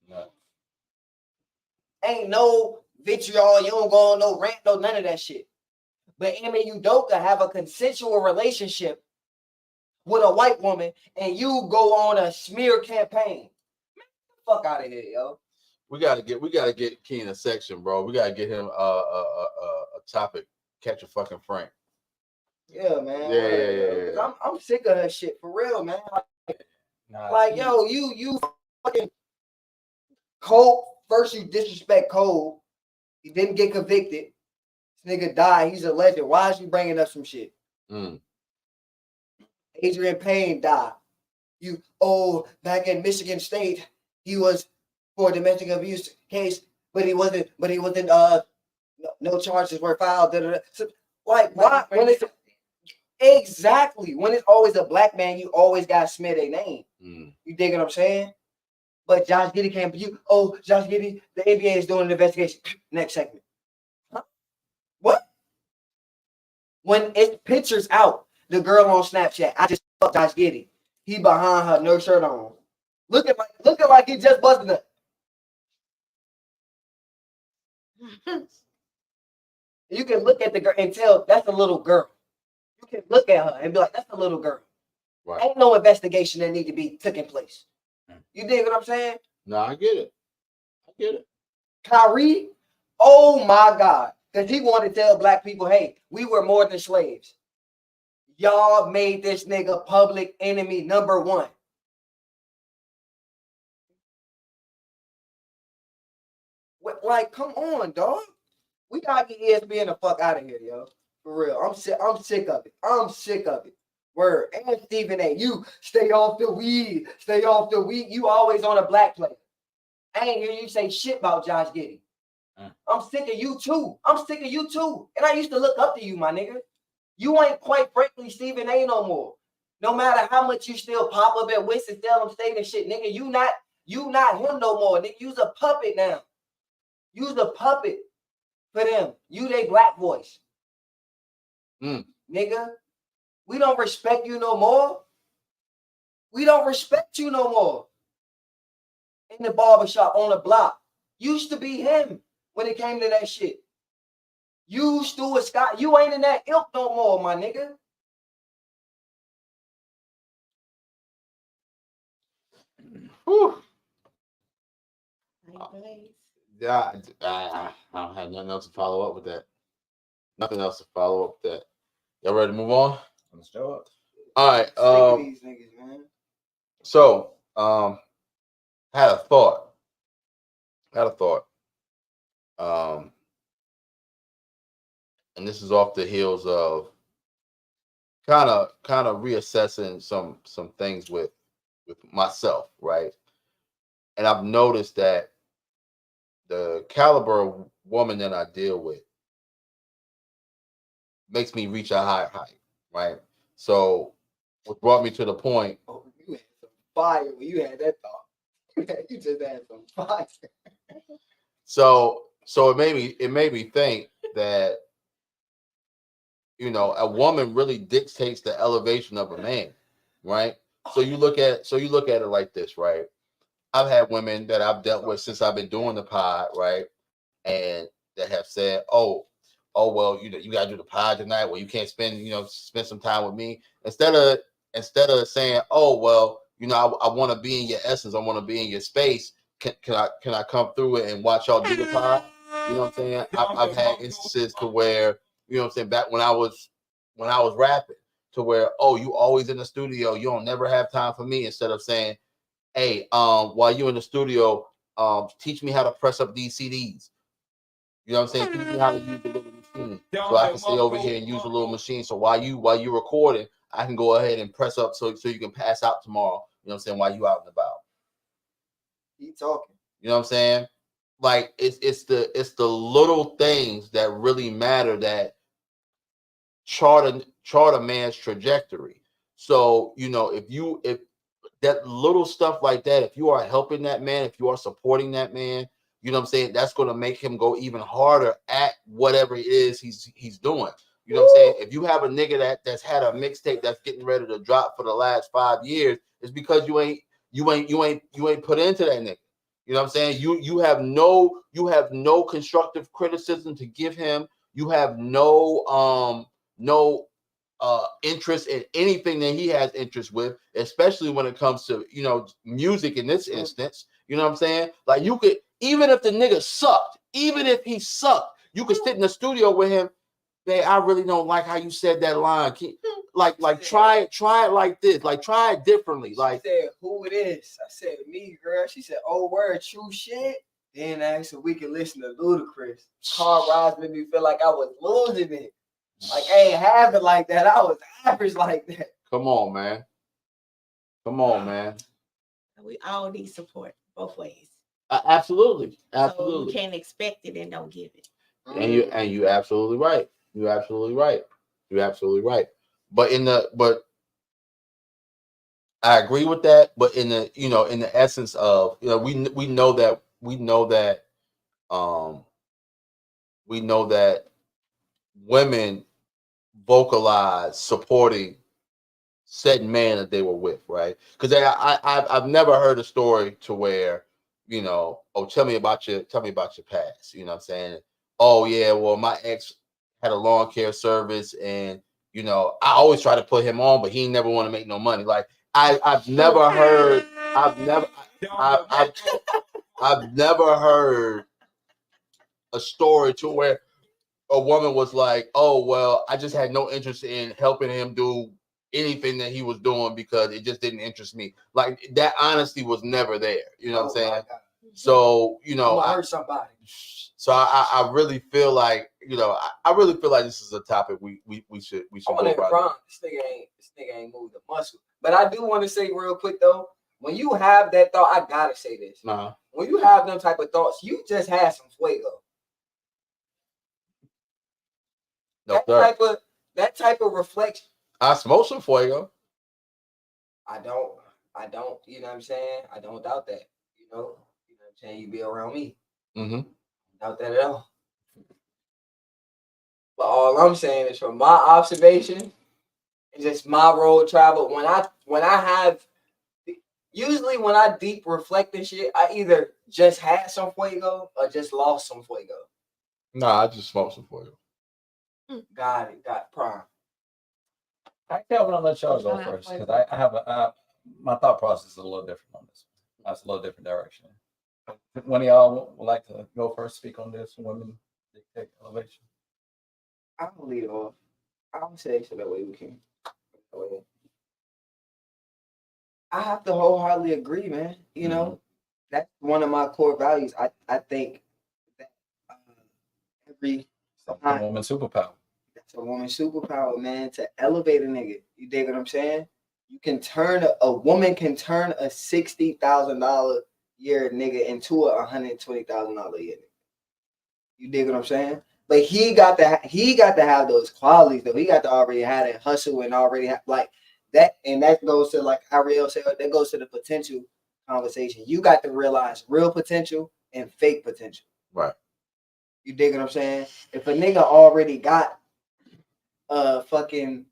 Speaker 2: No.
Speaker 1: Ain't no vitriol, you don't go on no rant, no none of that shit. But Ime Udoka have a consensual relationship with a white woman and you go on a smear campaign. Man, get the fuck out of here, yo.
Speaker 2: We gotta get Keen a section, bro. We gotta get him a topic. Catch a fucking Frank.
Speaker 1: Yeah, man.
Speaker 2: Yeah.
Speaker 1: I'm sick of that shit for real, man. Yo, you fucking Cole. First you disrespect Cole. He didn't get convicted. This nigga died. He's a legend. Why is you bringing up some shit? Adrian Payne died. Back in Michigan State, he was for a domestic abuse case, but he wasn't. No charges were filed. So, why? When it's exactly when it's always a black man, you always gotta smear their name. You dig what I'm saying? But Josh Giddey can't be you. Oh, Josh Giddey, the NBA is doing an investigation. Next segment. Huh? What? When it's pictures out, the girl on Snapchat, I just fucked Josh Giddey. He behind her, no shirt on. Looking like he just busted up. You can look at the girl and tell that's a little girl. You can look at her and be like, that's a little girl. Right. Ain't no investigation that need to be taking place. You dig what I'm saying?
Speaker 2: No, I get it.
Speaker 1: Kyrie, oh my God. Because he wanted to tell black people, hey, we were more than slaves. Y'all made this nigga public enemy number one. Like, come on, dog. We gotta get ESPN the fuck out of here, yo. For real. I'm sick of it. Word. And Stephen A. You stay off the weed. You always on a black player. I ain't hear you say shit about Josh Giddey. I'm sick of you too. And I used to look up to you, my nigga. You ain't quite frankly Stephen A. no more. No matter how much you still pop up at Winston-Salem State and shit, nigga, you not him no more. Nigga, you's a puppet now. You's a puppet for them. You they black voice. Nigga, we don't respect you no more. In the barbershop on the block. Used to be him when it came to that shit. You, Stuart Scott, you ain't in that ilk no more, my nigga.
Speaker 2: Whew. Yeah, I don't have nothing else to follow up with that. Y'all ready to move on?
Speaker 4: Let's do it.
Speaker 2: All right.
Speaker 1: Sick of these niggas, man.
Speaker 2: So, had a thought. And this is off the heels of kind of reassessing some things with myself, right? And I've noticed that the caliber of woman that I deal with makes me reach a higher height, right? So, what brought me to the point.
Speaker 1: Oh, you had some fire when you had that thought. You just had some fire.
Speaker 2: So it made me think that a woman really dictates the elevation of a man, right? So you look at it like this, right? I've had women that I've dealt with since I've been doing the pod, right? And that have said, oh, oh well, you gotta do the pod tonight, well, you can't spend some time with me. Instead of saying, oh well, I want to be in your essence, I want to be in your space. Can I come through it and watch y'all do the pod? You know what I'm saying? I've had instances to where, you know what I'm saying, back when I was rapping, to where, oh, you always in the studio, you don't never have time for me. Instead of saying, hey, while you in the studio, teach me how to press up these CDs. You know what I'm saying? Teach me how to use the little machine, so I can stay over here and use the little machine. So while you recording, I can go ahead and press up so you can pass out tomorrow. You know what I'm saying? While you out and about.
Speaker 1: Keep talking.
Speaker 2: You know what I'm saying? Like it's the little things that really matter that chart a man's trajectory. So if that little stuff like that, if you are helping that man, if you are supporting that man, you know what I'm saying, that's going to make him go even harder at whatever it is he's doing. You know what I'm saying? If you have a nigga that's had a mixtape that's getting ready to drop for the last 5 years, it's because you ain't put into that nigga. You know what I'm saying? You have no constructive criticism to give him. You have no interest in anything that he has interest with, especially when it comes to music in this instance. You know what I'm saying? Like, you could, even if the nigga sucked, even if he sucked, you could sit in the studio with him. Hey, I really don't like how you said that line. Try it like this. Like, try it differently. Like,
Speaker 1: she said, who it is? I said, me, girl. She said, oh, word, true shit. Then I said, we can listen to Ludacris. Car rides made me feel like I was losing it. Like, I ain't have it like that. I was average like that.
Speaker 2: Come on, man.
Speaker 3: We all need support both ways.
Speaker 2: Absolutely.
Speaker 3: So you can't expect it and don't give it.
Speaker 2: And you absolutely right. You're absolutely right. But I agree with that. But in the essence of, we know that women vocalize supporting said man that they were with, right? Because I've never heard a story to where, oh, tell me about your past. You know what I'm saying? Oh yeah, well, my ex had a lawn care service, and I always try to put him on, but he never want to make no money. Like, I've never heard a story to where a woman was like, oh well, I just had no interest in helping him do anything that he was doing because it just didn't interest me. Like, that honesty was never there. You know what I'm saying? So,
Speaker 1: I hurt somebody.
Speaker 2: So I really feel like, I really feel like this is a topic we should go about.
Speaker 1: This nigga ain't moved a muscle. But I do want to say real quick though, when you have that thought, I gotta say this. When you have them type of thoughts, you just had some fuego. That type of reflection.
Speaker 2: I smoke some fuego.
Speaker 1: I don't, you know what I'm saying? I don't doubt that. You know what I'm saying? You be around me.
Speaker 2: Mm-hmm.
Speaker 1: Doubt that at all. But all I'm saying is, from my observation, it's just my road travel. When I deep reflect and shit, I either just had some fuego or just lost some fuego.
Speaker 2: Nah, I just smoked some fuego.
Speaker 1: Got it. Got prime.
Speaker 4: I want to let y'all go first, because I have my thought process is a little different on this. That's a little different direction. One of y'all would like to go first, speak on this? Women dictate elevation.
Speaker 1: I'll lead off. I'll say so that way we can. I have to wholeheartedly agree, man. You know, that's one of my core values. I think that every
Speaker 4: a woman's superpower.
Speaker 1: That's a woman's superpower, man. To elevate a nigga. You dig what I'm saying? You can turn a woman can turn a $60,000 year nigga into a $120,000 a year nigga. You dig what I'm saying? But he got to have those qualities though. He got to already have that hustle and already have like that. And that goes to, like Ariel said, that goes to the potential conversation. You got to realize real potential and fake potential.
Speaker 2: Right.
Speaker 1: You dig what I'm saying? If a nigga already got fucking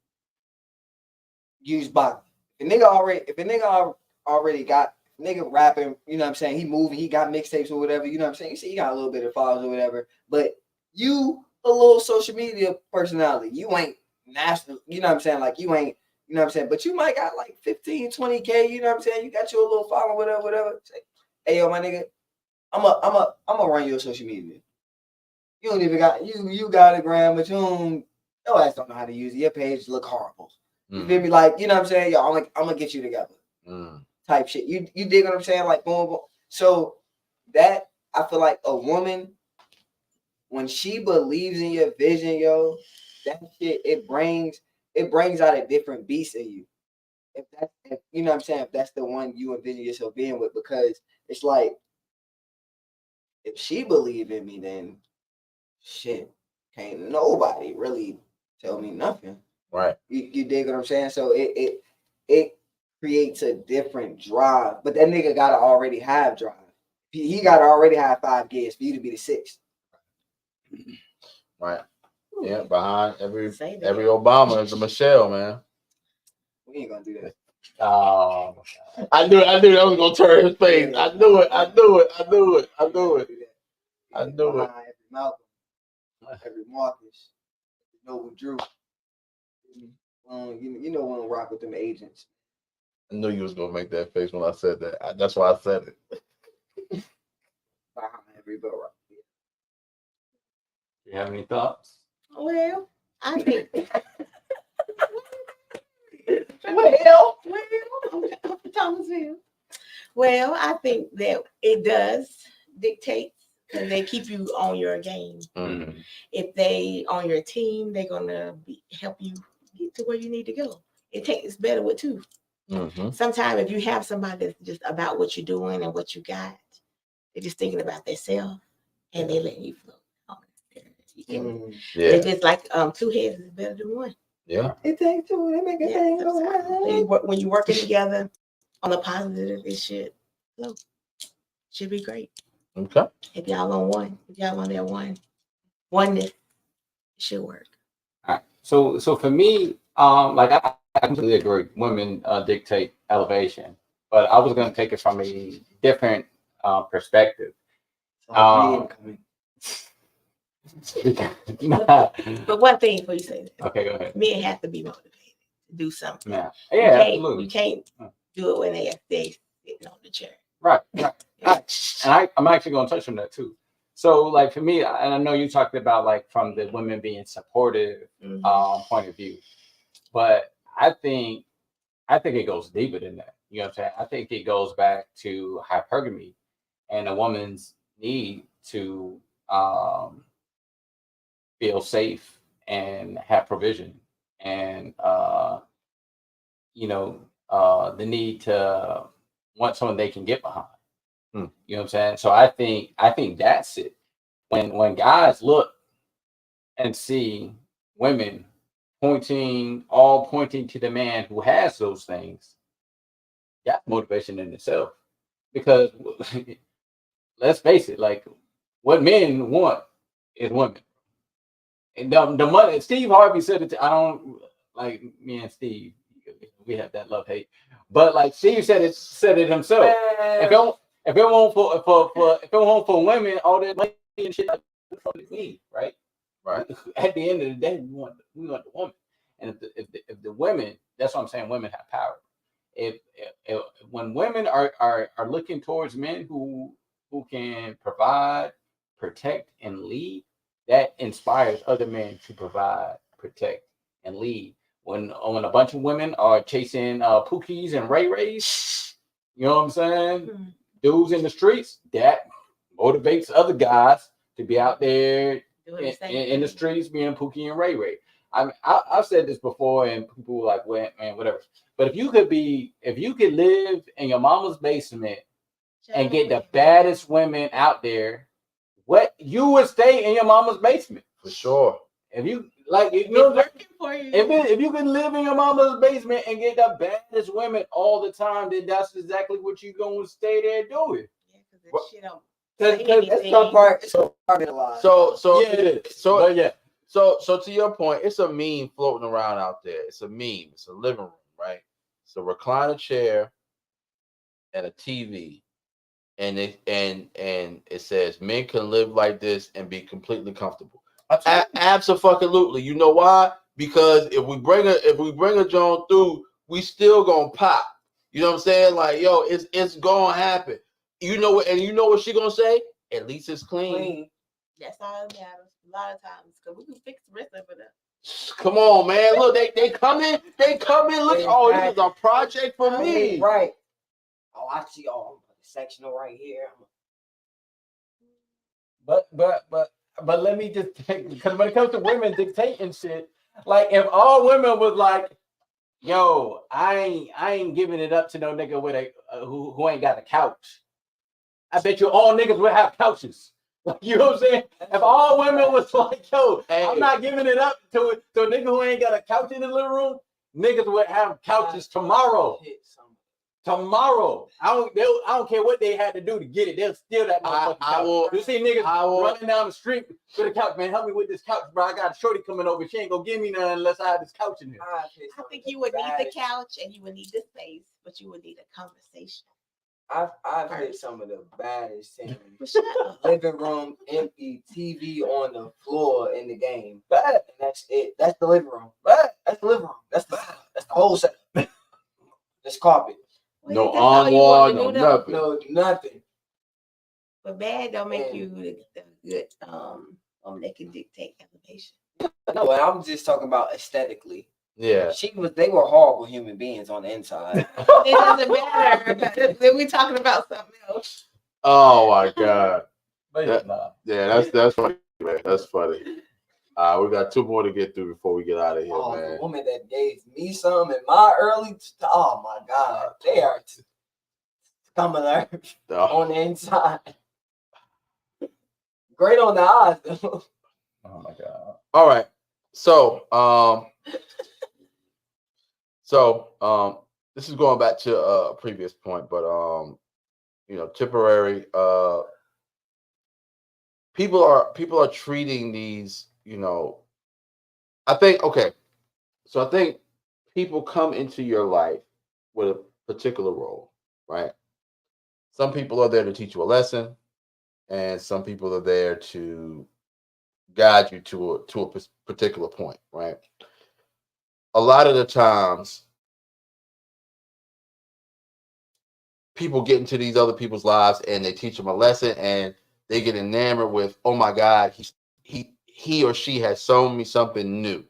Speaker 1: used by, if a nigga already got nigga rapping, you know what I'm saying? He moving, he got mixtapes or whatever, you know what I'm saying? You see, he got a little bit of followers or whatever, but you a little social media personality. You ain't national, you know what I'm saying? Like you ain't, you know what I'm saying? But you might got like 15, 20K, you know what I'm saying? You got your little following, whatever. Say, hey yo, my nigga, I'm run your social media. You don't even got you got a gram, but your ass don't know how to use it. Your page look horrible. You feel me? Like, you know what I'm saying? Yo, I'm gonna get you together. Type shit. You dig what I'm saying? Like boom, boom. So that I feel like a woman, when she believes in your vision, yo, that shit it brings out a different beast in you. If you know what I'm saying, if that's the one you envision yourself being with, because it's like if she believe in me, then shit, can't nobody really tell me nothing.
Speaker 2: Right.
Speaker 1: You dig what I'm saying? So it creates a different drive. But that nigga gotta already have drive. He gotta already have 5 kids for you to be the 6th.
Speaker 2: Right. Yeah, behind every Obama is a Michelle, man.
Speaker 1: We ain't gonna do that.
Speaker 2: I knew that was gonna turn his face. I knew it.
Speaker 1: Behind every Malcolm, every Marcus, Noble Drew. You know we don't rock with them agents.
Speaker 2: I knew you was gonna make that face when I said that. That's why I said it.
Speaker 1: Behind every borough.
Speaker 4: You have any thoughts?
Speaker 3: Well, I think. I'm from Thomasville. Well, I think that it does dictate because they keep you on your game.
Speaker 2: Mm-hmm.
Speaker 3: If they on your team, they're gonna help you get to where you need to go. It's better with 2.
Speaker 2: Mm-hmm.
Speaker 3: Sometimes if you have somebody that's just about what you're doing and what you got, they're just thinking about themselves and they let you flow. If it's like 2 heads is better than 1.
Speaker 2: Yeah.
Speaker 1: It takes 2 to make a thing go right.
Speaker 3: When you're working together on the positive, it should be great.
Speaker 2: Okay.
Speaker 3: If y'all on that oneness, it should work.
Speaker 4: All right. So for me, like I completely agree. Women dictate elevation, but I was going to take it from a different perspective.
Speaker 3: But one thing before you say that.
Speaker 4: Okay, go ahead.
Speaker 3: Men have to be motivated to do something.
Speaker 4: Yeah,
Speaker 3: absolutely. You can't do it when they sitting on the chair.
Speaker 4: Right. And I'm actually going to touch on that too. So, like for me, and I know you talked about like from the women being supportive point of view, but I think it goes deeper than that. You know what I'm saying? I think it goes back to hypergamy and a woman's need to feel safe and have provision, and the need to want someone they can get behind. You know what I'm saying? So I think that's it. When guys look and see women pointing to the man who has those things, that's motivation in itself. Because let's face it, like what men want is women. And the money, Steve Harvey said it. I don't like me and Steve. We have that love hate, but like Steve said it himself. If it won't for women, all that money and shit, we need, right?
Speaker 2: Right.
Speaker 4: At the end of the day, we want the woman, and if the women, that's what I'm saying. Women have power. If when women are looking towards men who can provide, protect, and lead, that inspires other men to provide, protect, and lead. When a bunch of women are chasing Pookies and Ray Rays, you know what I'm saying? Dudes in the streets, that motivates other guys to be out there in the streets being Pookie and Ray Ray. I've said this before, and people were like, well, man, whatever. But if you could live in your mama's basement and get the baddest women out there, what you would stay in your mama's basement
Speaker 2: for sure.
Speaker 4: If you like, if you can live in your mama's basement and get the baddest women all the time, then that's exactly what you're gonna stay there doing.
Speaker 1: That's some part. So
Speaker 2: to your point, it's a meme floating around out there. It's a meme. It's a living room, right? It's a recliner chair and a TV, and it says men can live like this and be completely comfortable. Absolutely. You know why? Because if we bring a Joan through, we still gonna pop. You know what I'm saying? Like, yo, it's gonna happen. You know what? And you know what she gonna say? At least it's clean.
Speaker 3: That's all that matters. A lot of times, because we can fix the rest of it up.
Speaker 2: Come on, man. Look, they come in. They come in. Look, oh, this is a project for me.
Speaker 1: Right. Oh, I see. Oh, sectional right here.
Speaker 4: But let me just take, because when it comes to women dictating shit, like if all women was like, yo, I ain't giving it up to no nigga with a who ain't got a couch. I bet you all niggas would have couches. You know what I'm saying? If all women was like, yo, I'm not giving it up to a nigga who ain't got a couch in the living room, niggas would have couches tomorrow. Tomorrow. I don't care what they had to do to get it. They'll steal that motherfucking couch. You see niggas running down the street with a couch, man, help me with this couch, bro. I got a shorty coming over. She ain't gonna give me none unless I have this couch in here.
Speaker 3: I think you would need the couch and you would need the space, but you would need a conversation.
Speaker 1: I've hit some of the baddest things. Living room empty, TV on the floor in the game. And that's it. That's the living room. That's the living room. That's the whole set. This carpet.
Speaker 2: No armoire, no nothing.
Speaker 1: No nothing.
Speaker 3: But bad don't make you the good woman that can dictate elevation.
Speaker 1: No, and I'm just talking about aesthetically.
Speaker 2: Yeah.
Speaker 1: They were horrible human beings on the inside.
Speaker 3: It doesn't matter. Then we talking about something else.
Speaker 2: Oh my God.
Speaker 4: That's
Speaker 2: funny, man. That's funny. We got 2 more to get through before we get out of here, man.
Speaker 1: The woman that gave me some in my early, oh my God, they are coming there on the inside. Great on the eyes, though.
Speaker 4: Oh my God.
Speaker 2: All right. So, this is going back to a previous point, but temporary. People are treating these. I think people come into your life with a particular role, right? Some people are there to teach you a lesson, and some people are there to guide you to a particular point, right? A lot of the times, people get into these other people's lives and they teach them a lesson, and they get enamored with, oh my God, he or she has shown me something new,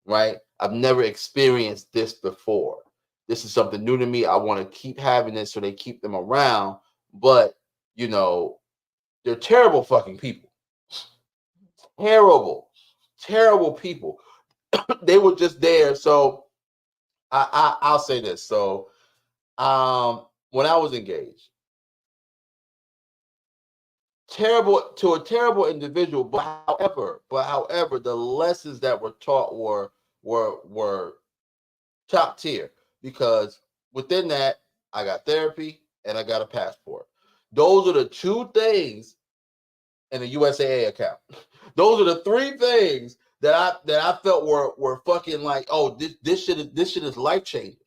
Speaker 2: right? I've never experienced this before. This is something new to me. I want to keep having this, so they keep them around. But, they're terrible fucking people. Terrible people. They were just there. So I'll say this. So when I was engaged, a terrible individual, but however, the lessons that were taught were top tier, because within that, I got therapy and I got a passport. Those are the 2 things in the USAA account. Those are the 3 things that I felt were fucking like, oh, this shit is life changing.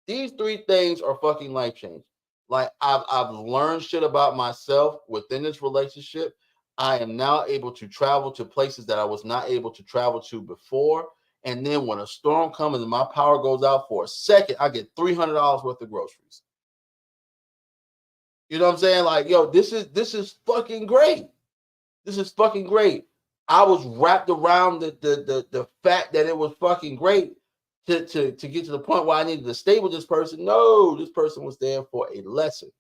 Speaker 2: These 3 things are fucking life changing. Like, I've learned shit about myself within this relationship. I am now able to travel to places that I was not able to travel to before. And then when a storm comes and my power goes out for a second, I get $300 worth of groceries. You know what I'm saying? Like, yo, this is fucking great. This is fucking great. I was wrapped around the fact that it was fucking great to get to the point where I needed to stay with this person. No, this person was there for a lesson,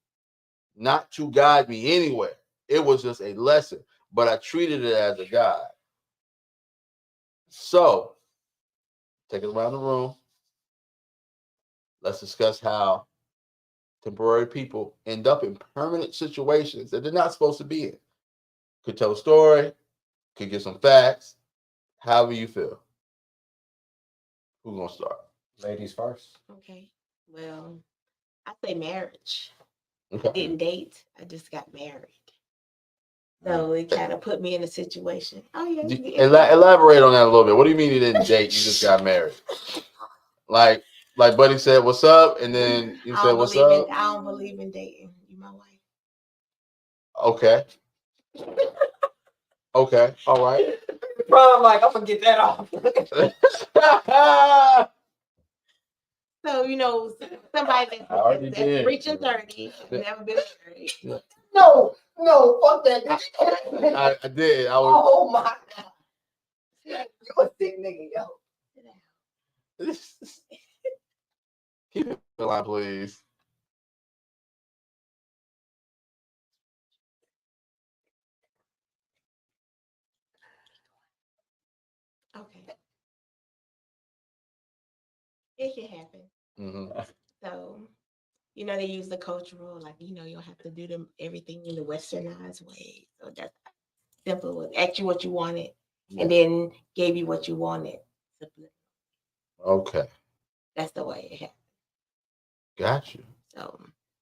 Speaker 2: not to guide me anywhere. It was just a lesson, but I treated it as a guide. So, take it around the room. Let's discuss how temporary people end up in permanent situations that they're not supposed to be in. Could tell a story, could get some facts. However you feel. Who's gonna start?
Speaker 4: Ladies first.
Speaker 3: Okay. Well, I say marriage.
Speaker 2: Okay.
Speaker 3: I didn't date. I just got married. So it kind of put me in a situation. Oh yeah.
Speaker 2: Elaborate on that a little bit. What do you mean you didn't date? You just got married. Like Buddy said, "What's up?" And then you said, "What's up?"
Speaker 3: I don't believe in dating. You my wife.
Speaker 2: Okay. Okay. All right.
Speaker 1: prom like I'm gonna get that off.
Speaker 3: So somebody that's reaching 30, never been married.
Speaker 1: No, fuck that.
Speaker 2: I did. I was.
Speaker 1: Oh my god. You're a sick nigga, yo.
Speaker 2: Keep it in line, please.
Speaker 3: Okay. It can happen.
Speaker 2: Mm-hmm.
Speaker 3: So, they use the cultural, like, you don't have to do everything in the westernized way. So that's simple. It asked you what you wanted and then gave you what you wanted.
Speaker 2: Okay.
Speaker 3: That's the way it happened.
Speaker 2: Got you.
Speaker 3: So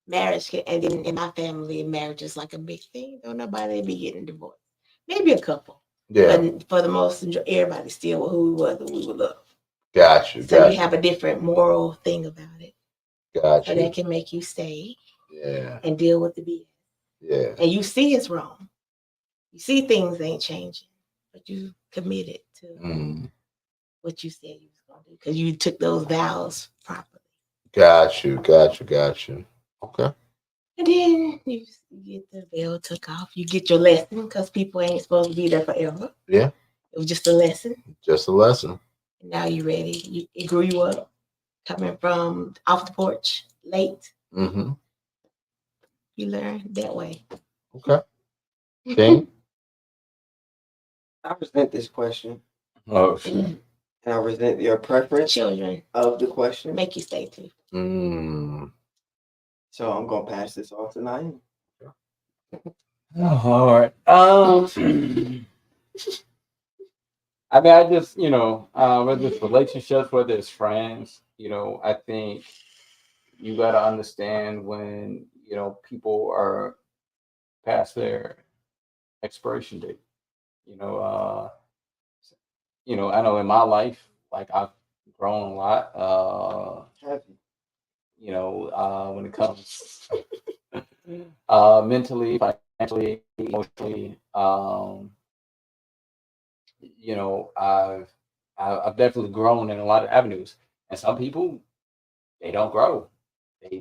Speaker 3: marriage and then in my family, marriage is like a big thing. Don't nobody be getting divorced. Maybe a couple.
Speaker 2: Yeah.
Speaker 3: But for the most, everybody still who we was and we would love.
Speaker 2: Got you.
Speaker 3: So you have a different moral thing about it.
Speaker 2: Got
Speaker 3: so
Speaker 2: you.
Speaker 3: that can make you stay.
Speaker 2: Yeah.
Speaker 3: And deal with the BS.
Speaker 2: Yeah.
Speaker 3: And you see it's wrong. You see things ain't changing, but you committed to what you said you was gonna do because you took those vows properly.
Speaker 2: Got you. Okay.
Speaker 3: And then you get the veil took off. You get your lesson because people ain't supposed to be there forever.
Speaker 2: Yeah.
Speaker 3: It was just a lesson.
Speaker 2: Just a lesson.
Speaker 3: And now you're ready. It grew you up coming from off the porch late.
Speaker 2: Mm-hmm.
Speaker 3: You learn that way.
Speaker 2: Okay. King?
Speaker 1: I resent this question.
Speaker 2: Oh, shit.
Speaker 1: And I resent your preference
Speaker 3: Children
Speaker 1: of the question.
Speaker 3: make you stay too.
Speaker 1: So I'm going to pass this off to Naeem.
Speaker 4: Oh, all right. I mean, I just, whether it's relationships, whether it's friends, I think you got to understand when, people are past their expiration date. I know in my life, like I've grown a lot.
Speaker 1: Have you?
Speaker 4: When it comes mentally, financially, emotionally, I've definitely grown in a lot of avenues. And some people, they don't grow.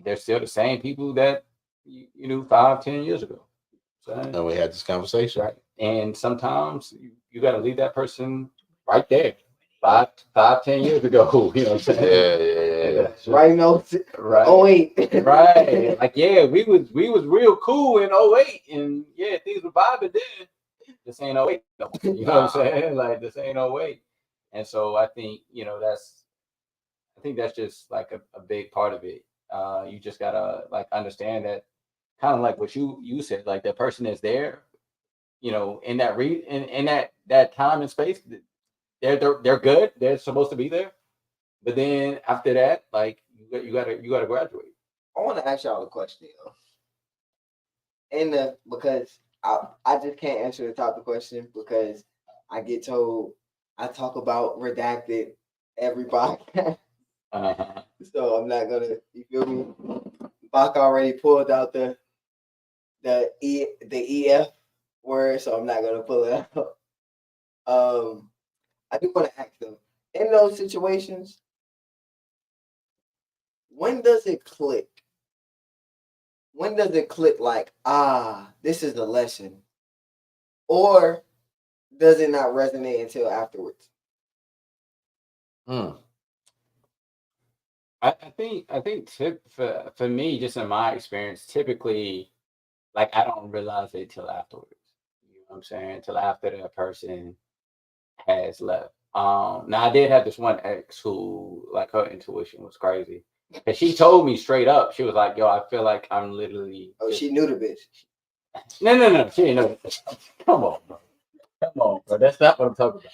Speaker 4: They're still the same people that you knew 5-10 years ago.
Speaker 2: And we had this conversation.
Speaker 4: Right. And sometimes you got to leave that person right there. 10 years ago, you know what I'm saying?
Speaker 2: Yeah.
Speaker 1: Right,
Speaker 4: right.
Speaker 1: Oh wait.
Speaker 4: Right. Like, yeah, we was real cool in 08 and yeah, things were vibing then. This ain't 08. You know what I'm saying? Like this ain't 08. And so I think, that's just like a big part of it. You just gotta like understand that kind of like what you said, like that person is there, in that in that time and space, they're good. They're supposed to be there. But then after that, like you gotta graduate.
Speaker 1: I want to ask y'all a question, because I just can't answer the top of the question because I get told I talk about redacted everybody. So I'm not gonna. You feel me? Bach already pulled out the EF word, so I'm not gonna pull it out. I do want to ask them in those situations. When does it click? When does it click like, this is the lesson? Or does it not resonate until afterwards?
Speaker 4: I think for me, just in my experience, typically, like I don't realize it till afterwards. You know what I'm saying? Till after that person has left. Now I did have this one ex who, like, her intuition was crazy. And she told me straight up, she was like, "Yo, I feel like I'm literally."
Speaker 1: Oh, she knew the bitch.
Speaker 4: No, she ain't know. Come on, bro. That's not what I'm talking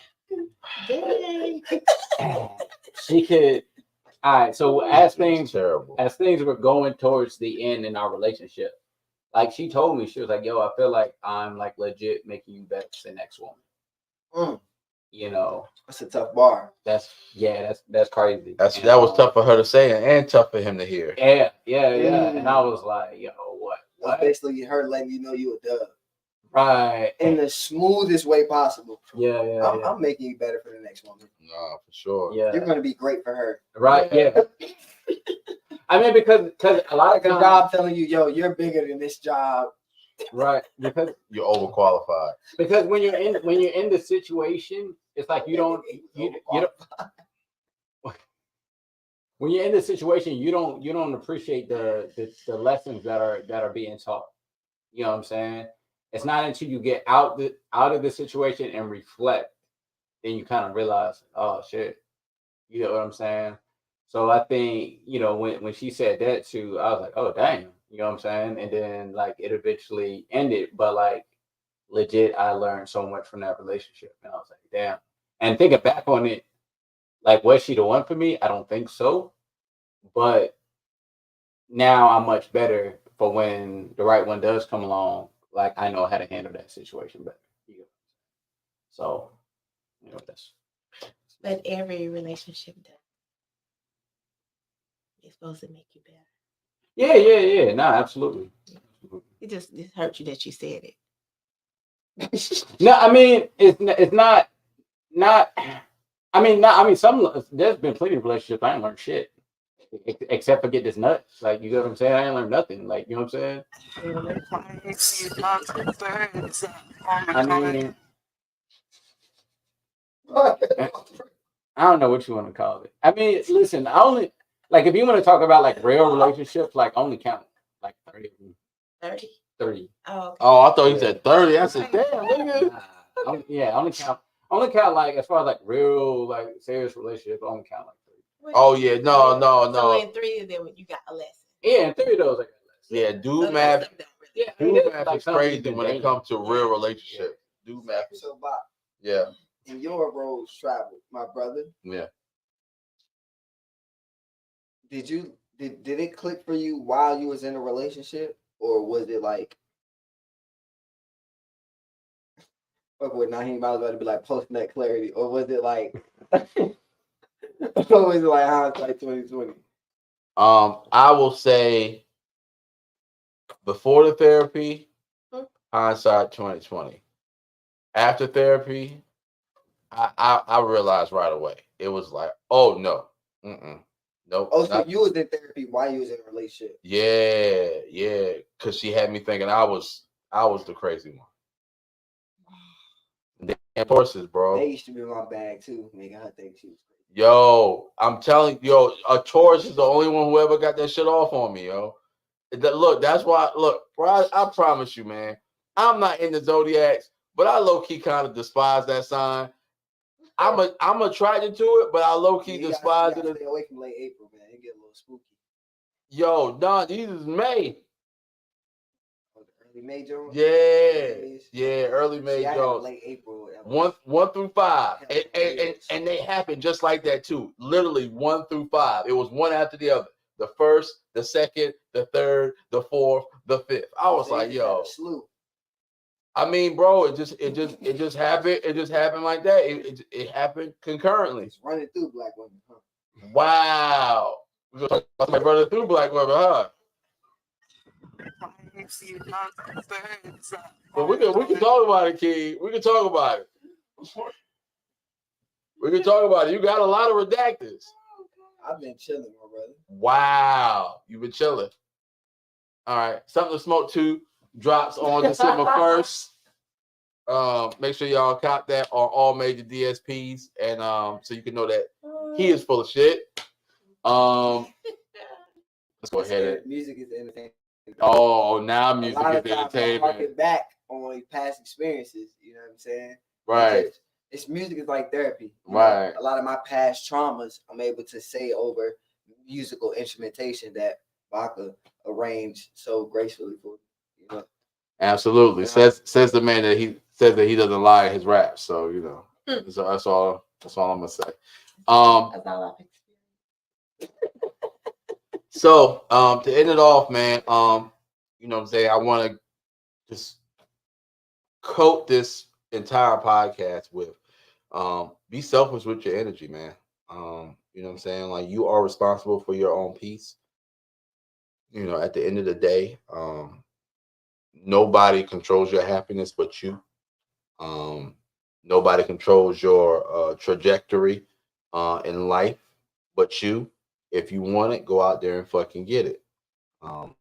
Speaker 4: about. She could. All right. So as things were going towards the end in our relationship, like she told me, she was like, "Yo, I feel like I'm like legit making you better than the next woman."
Speaker 1: That's a tough bar.
Speaker 4: That's crazy.
Speaker 2: That was tough for her to say and tough for him to hear.
Speaker 4: Yeah. And I was like, yo, what?
Speaker 1: That's basically her letting you know you a dub.
Speaker 4: Right.
Speaker 1: in the smoothest way possible.
Speaker 4: Yeah.
Speaker 1: I'm making you better for the next woman.
Speaker 2: Nah, for sure.
Speaker 4: Yeah.
Speaker 1: You're gonna be great for her.
Speaker 4: Right. Yeah. I mean, because a lot
Speaker 1: Like
Speaker 4: of
Speaker 1: a
Speaker 4: times,
Speaker 1: job telling you, yo, you're bigger than this job.
Speaker 4: right? Because
Speaker 2: You're overqualified.
Speaker 4: when you're in the situation, it's like you don't. When you're in this situation, you don't appreciate the lessons that are being taught. You know what I'm saying? It's not until you get out of the situation and reflect, then you kind of realize, oh shit. You know what I'm saying? So I think, when she said that too, I was like, oh dang, you know what I'm saying? And then like it eventually ended, but like legit, I learned so much from that relationship, and I was like, damn. And thinking back on it, like was she the one for me? I don't think so. But now I'm much better for when the right one does come along. Like I know how to handle that situation better. You know? So, that's.
Speaker 3: But every relationship does. It's supposed to make you better.
Speaker 4: Yeah. No, absolutely.
Speaker 3: It just hurt you that you said it.
Speaker 4: No, I mean it's not. Some there's been plenty of relationships I ain't learned shit except for get this nut. Like you know what I'm saying? I ain't learned nothing. Like you know what I'm saying? I mean, I don't know what you want to call it. I mean, listen, I only like if you want to talk about like real relationships, like only count like 30 of them.
Speaker 3: 30?
Speaker 4: 30.
Speaker 3: Oh, okay.
Speaker 2: Oh, I thought you said 30. I said, damn, nigga.
Speaker 4: Only count like as far as like real like serious relationships, only count like 30.
Speaker 2: Oh yeah, no.
Speaker 3: So in 3 of them, you got a lesson.
Speaker 4: Yeah, and 3 of those I got lessons.
Speaker 2: Yeah, dude
Speaker 3: So
Speaker 2: math.
Speaker 4: Yeah,
Speaker 2: Dude math
Speaker 4: like
Speaker 2: is crazy when it comes to real relationships. Dude math.
Speaker 1: So, Bob,
Speaker 2: Yeah.
Speaker 1: in your roads travel, my brother,
Speaker 2: Yeah.
Speaker 1: did it click for you while you was in a relationship, or was it like, fuck with Naheem, I was about to be like post nut clarity, or was it like, or was it like hindsight 2020?
Speaker 2: I will say before the therapy, hindsight 2020. After therapy, I realized right away. It was like, oh no, nope.
Speaker 1: Oh, so you was in therapy while you was in a relationship?
Speaker 2: Yeah, because she had me thinking I was the crazy one. Damn horses, bro.
Speaker 1: They used to be in my bag too, making her think she was crazy.
Speaker 2: Yo, I'm telling you, a Taurus is the only one who ever got that shit off on me, yo. Look, that's why. Look, bro, I promise you, man. I'm not in the zodiacs, but I low key kind of despise that sign. I'm attracted to it, but I low key despise it.
Speaker 1: Stay away from late April, man. It get a little spooky.
Speaker 2: Yo, Don, this is May.
Speaker 1: Early May, Jones.
Speaker 2: Yeah, early May, Jones.
Speaker 1: Late April.
Speaker 2: 1 through 5, and they happen just like that too. Literally 1 through 5. It was one after the other. The first, the second, the third, the fourth, the fifth. I was like, yo. I mean, bro, it just happened. It just happened like that. It happened concurrently. It's
Speaker 1: running through black women, huh?
Speaker 2: Wow. We're gonna talk about my brother through black women, huh? But we can talk about it, Key. We can talk about it. We can talk about it. You got a lot of redactors.
Speaker 1: I've been chilling, my brother.
Speaker 2: Wow. You've been chilling. All right. Something to Smoke 2 drops on December 1st. Make sure y'all cop that on all major DSPs, and so you can know that he is full of shit. Let's go ahead.
Speaker 1: Music is entertainment.
Speaker 2: Oh, now music is entertainment.
Speaker 1: Harken back on past experiences. You know what I'm saying?
Speaker 2: Right.
Speaker 1: It's music is like therapy.
Speaker 2: Right.
Speaker 1: A lot of my past traumas, I'm able to say over musical instrumentation that Baka arranged so gracefully for me. You know?
Speaker 2: Absolutely. Says the man that he says that he doesn't lie in his raps. So so that's all I'm gonna say.
Speaker 3: That's all I've experienced.
Speaker 2: So to end it off, man, you know what I'm saying, I want to just coat this entire podcast with be selfish with your energy, man. You know what I'm saying? Like, you are responsible for your own peace. At the end of the day, nobody controls your happiness but you. Nobody controls your trajectory in life but you. If you want it, go out there and fucking get it. Um,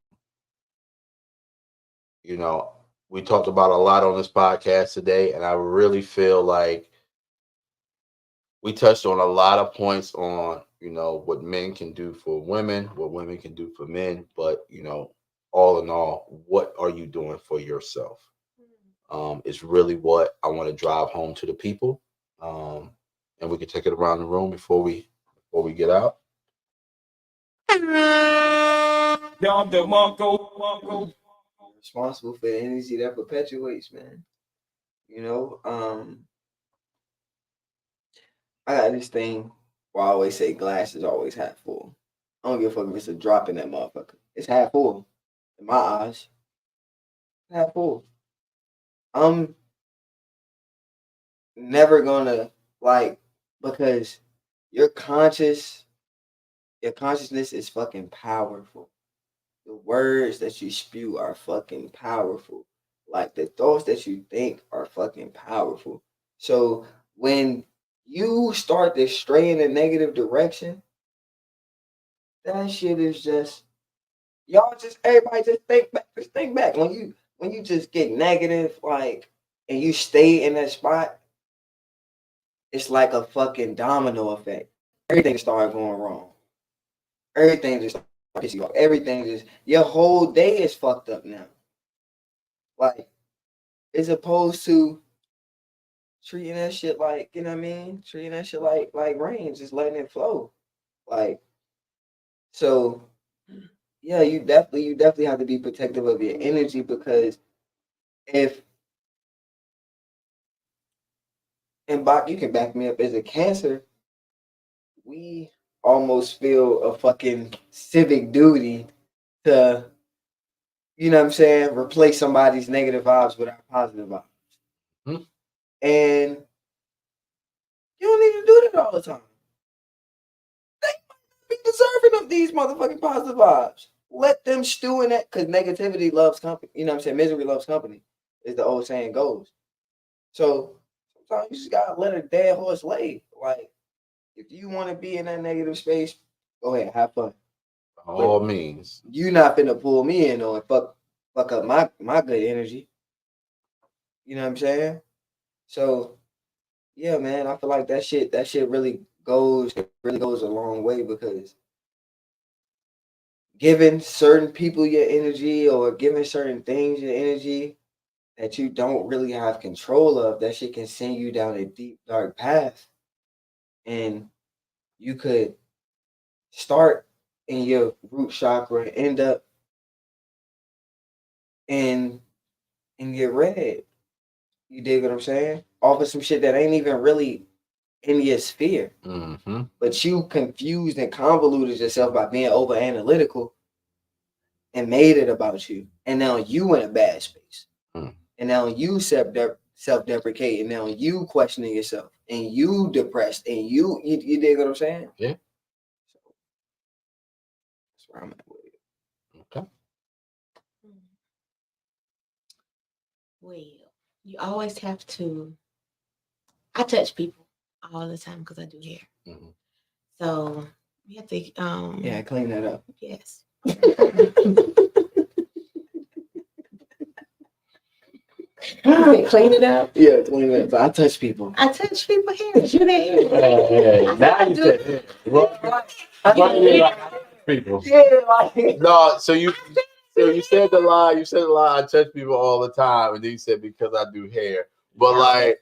Speaker 2: you know, we talked about a lot on this podcast today, and I really feel like we touched on a lot of points on, what men can do for women, what women can do for men, but, all in all, what are you doing for yourself? Is really what I want to drive home to the people. And we can take it around the room before we get out.
Speaker 1: Responsible for the energy that perpetuates, man. I got this thing where I always say glass is always half full. I don't give a fuck if it's a drop in that motherfucker. It's half full. In my eyes, half full. I'm never gonna because your consciousness is fucking powerful. The words that you spew are fucking powerful. Like the thoughts that you think are fucking powerful. So when you start to stray in a negative direction, that shit is just everybody just think back. Just think back. When you just get negative, and you stay in that spot, it's like a fucking domino effect. Everything started going wrong. Everything just pisses you off. Everything just your whole day is fucked up now. Like, as opposed to treating that shit like, you know what I mean? Treating that shit like rain, just letting it flow. Like, so yeah, you definitely have to be protective of your energy, because if and Bach, you can back me up, as a Cancer, we almost feel a fucking civic duty to, you know what I'm saying, replace somebody's negative vibes with our positive vibes.
Speaker 2: Hmm.
Speaker 1: And you don't need to do that all the time. They might be deserving of these motherfucking positive vibes. Let them stew in that, because negativity loves company. You know what I'm saying? Misery loves company, is the old saying goes. So sometimes you just gotta let a dead horse lay. Like, if you want to be in that negative space, go ahead, have fun.
Speaker 2: By all means.
Speaker 1: You not finna pull me in or fuck up my good energy. You know what I'm saying? So yeah, man, I feel like that shit really goes a long way, because giving certain people your energy or giving certain things your energy that you don't really have control of, that shit can send you down a deep dark path. And you could start in your root chakra and end up in your red. You dig what I'm saying? Off of some shit that ain't even really in your sphere.
Speaker 2: Mm-hmm.
Speaker 1: But you confused and convoluted yourself by being over analytical and made it about you. And now you in a bad space.
Speaker 2: Mm.
Speaker 1: And now you self-deprecate, and now you questioning yourself, and you depressed, and you dig what I'm saying?
Speaker 2: Yeah.
Speaker 1: So that's where I'm at with it.
Speaker 2: Okay.
Speaker 3: Well, you always have to. I touch people all the time because I do hair.
Speaker 2: Mm-hmm.
Speaker 3: So you have to.
Speaker 1: Yeah, clean that up.
Speaker 3: Yes. Clean it up.
Speaker 1: Yeah, clean it up. So I touch people.
Speaker 3: I touch people hair. You there?
Speaker 2: Yeah. Now you said people.
Speaker 1: Yeah, like
Speaker 2: No, so you said the lie. You said the lie. I touch people all the time, and then you said because I do hair. But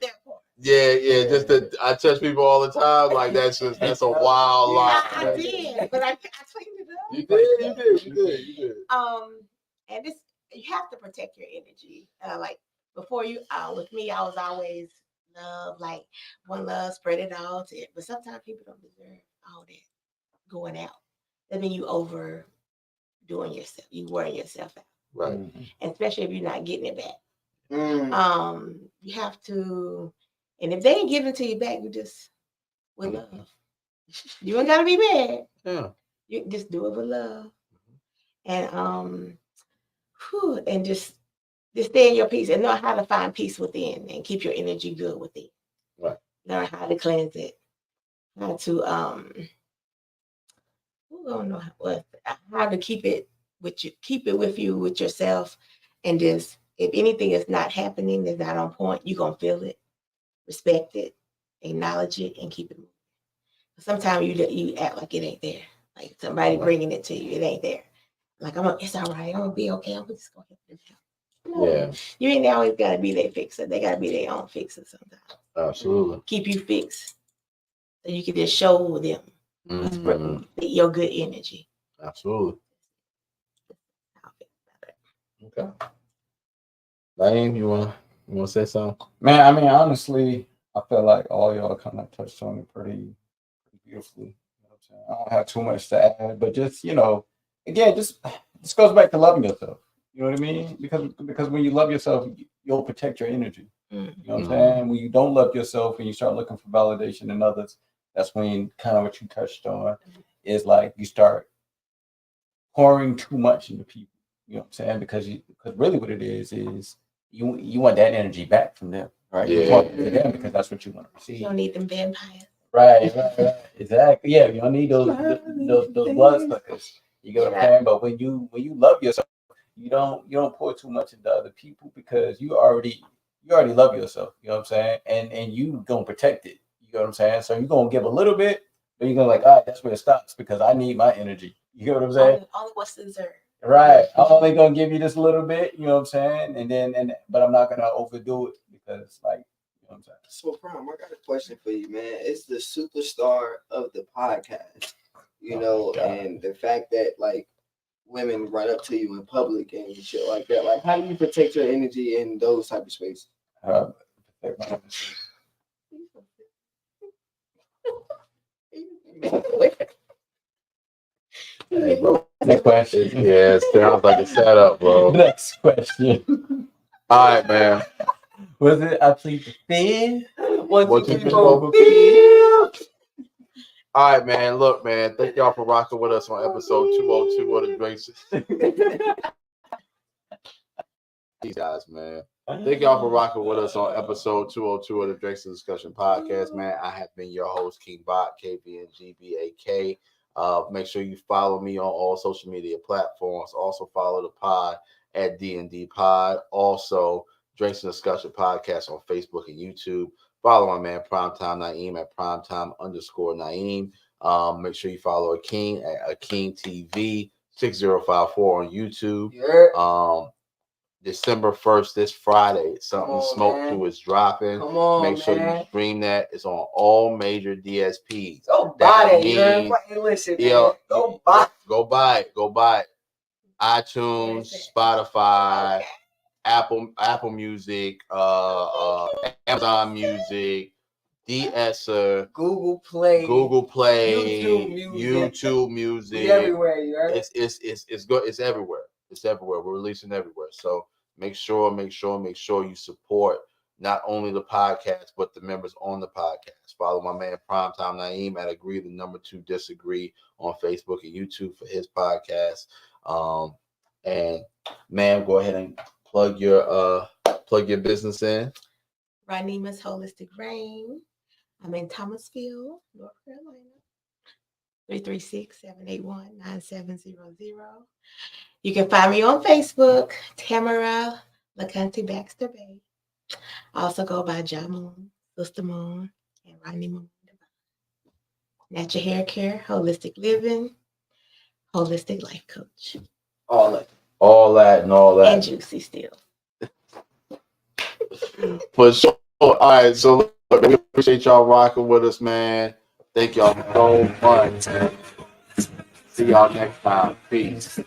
Speaker 2: yeah, just that I touch people all the time. Like that's a wild lie.
Speaker 3: I did, but I cleaned it up.
Speaker 2: You did.
Speaker 3: And this, you have to protect your energy. Like before you, with me, I was always love, like one love, spread it all to it. But sometimes people don't deserve all that going out. That means you overdoing yourself. You wearing yourself out.
Speaker 2: Right.
Speaker 3: And especially if you're not getting it back.
Speaker 1: Mm.
Speaker 3: You have to, and if they ain't giving it to you back, you just with love. You ain't gotta be mad.
Speaker 2: Yeah.
Speaker 3: You just do it with love. And and just Just stay in your peace and know how to find peace within and keep your energy good within.
Speaker 2: Right.
Speaker 3: Learn how to cleanse it. How to who don't know how to keep it with you with yourself, and just if anything is not happening, that's not on point, you're gonna feel it, respect it, acknowledge it, and keep it moving. Sometimes you act like it ain't there, like somebody bringing it to you, it ain't there. Like it's all right, I'm gonna be okay. I'm just gonna help them out. No,
Speaker 2: Yeah.
Speaker 3: You ain't always gotta be their fixer. They gotta be their own fixer sometimes.
Speaker 2: Absolutely.
Speaker 3: Keep you fixed so you can just show them your good energy.
Speaker 2: Absolutely. Okay. Naeem, you wanna say something?
Speaker 4: Man, I mean, honestly, I feel like all y'all kind of touched on it pretty beautifully. You know what I'm saying? I don't have too much to add, but just again, just goes back to loving yourself. You know what I mean? Because when you love yourself, you'll protect your energy. You know what I'm saying? When you don't love yourself and you start looking for validation in others, that's when kind of what you touched on is like you start pouring too much into people. You know what I'm saying? Because really what it is you want that energy back from them, right?
Speaker 2: Yeah.
Speaker 4: You want it to them because that's what you want to receive.
Speaker 3: You don't need them vampires.
Speaker 4: Right. Exactly. Yeah, you don't need those blood suckers. You get what I'm saying? But when you love yourself, you don't pour too much into other people because you already love yourself. You know what I'm saying? And you gonna protect it. You know what I'm saying? So you're gonna give a little bit, but you're gonna like, all right, that's where it stops because I need my energy. You get what I'm saying?
Speaker 3: Only what's deserved.
Speaker 4: Right. I'm only gonna give you this little bit, you know what I'm saying? But I'm not gonna overdo it because like, you know what I'm saying?
Speaker 1: So Prom, I got a question for you, man. It's the superstar of the podcast, and the fact that like women run up to you in public and shit like that. Like, how do you protect your energy in those type of spaces?
Speaker 2: Hey, bro.
Speaker 4: Next question.
Speaker 2: Yeah, it sounds like a setup, bro.
Speaker 4: Next question.
Speaker 2: All right, man.
Speaker 4: Was it I plead the fifth?
Speaker 1: 1, 2, 3, 4.
Speaker 2: All right, man. Look, man. Thank y'all for rocking with us on episode 202 of the Graces. These guys, man. Thank y'all for rocking with us on episode 202 of the Drinks and Discussion Podcast, man. I have been your host, King Bot, KBNGBAK. Make sure you follow me on all social media platforms. Also follow the pod at D&D Pod. Also, Drinks and Discussion Podcast on Facebook and YouTube. Follow my man Primetime Naeem at primetime_Naeem. Make sure you follow Akeem at Akeem TV 6054 on YouTube. December 1st, this Friday, Something Smoke Through is dropping. Make sure you stream that. It's on all major DSPs.
Speaker 1: Go buy it. Listen, man. Go buy
Speaker 2: it. Go buy it. iTunes, Spotify, Apple Music, Amazon Music, DSer,
Speaker 1: Google Play,
Speaker 2: YouTube Music.
Speaker 1: It's everywhere, you heard?
Speaker 2: It's good. It's everywhere. It's everywhere. We're releasing everywhere. So make sure you support not only the podcast but the members on the podcast. Follow my man Primetime Naeem at Agree the Number 2 Disagree on Facebook and YouTube for his podcast. And man, go ahead and plug your business in.
Speaker 3: Ranima's Holistic Rain. I'm in Thomasville, North Carolina. 336-781-9700. You can find me on Facebook, Tamara LaCanti Baxter Bay. I also go by Ja Moon, Sister Moon, and Rodney Moon. Natural hair care, holistic living, holistic life coach.
Speaker 2: All that.
Speaker 3: And juicy still.
Speaker 2: For sure. All right, so look, we appreciate y'all rocking with us, man. Thank y'all so much. See y'all next time. Peace.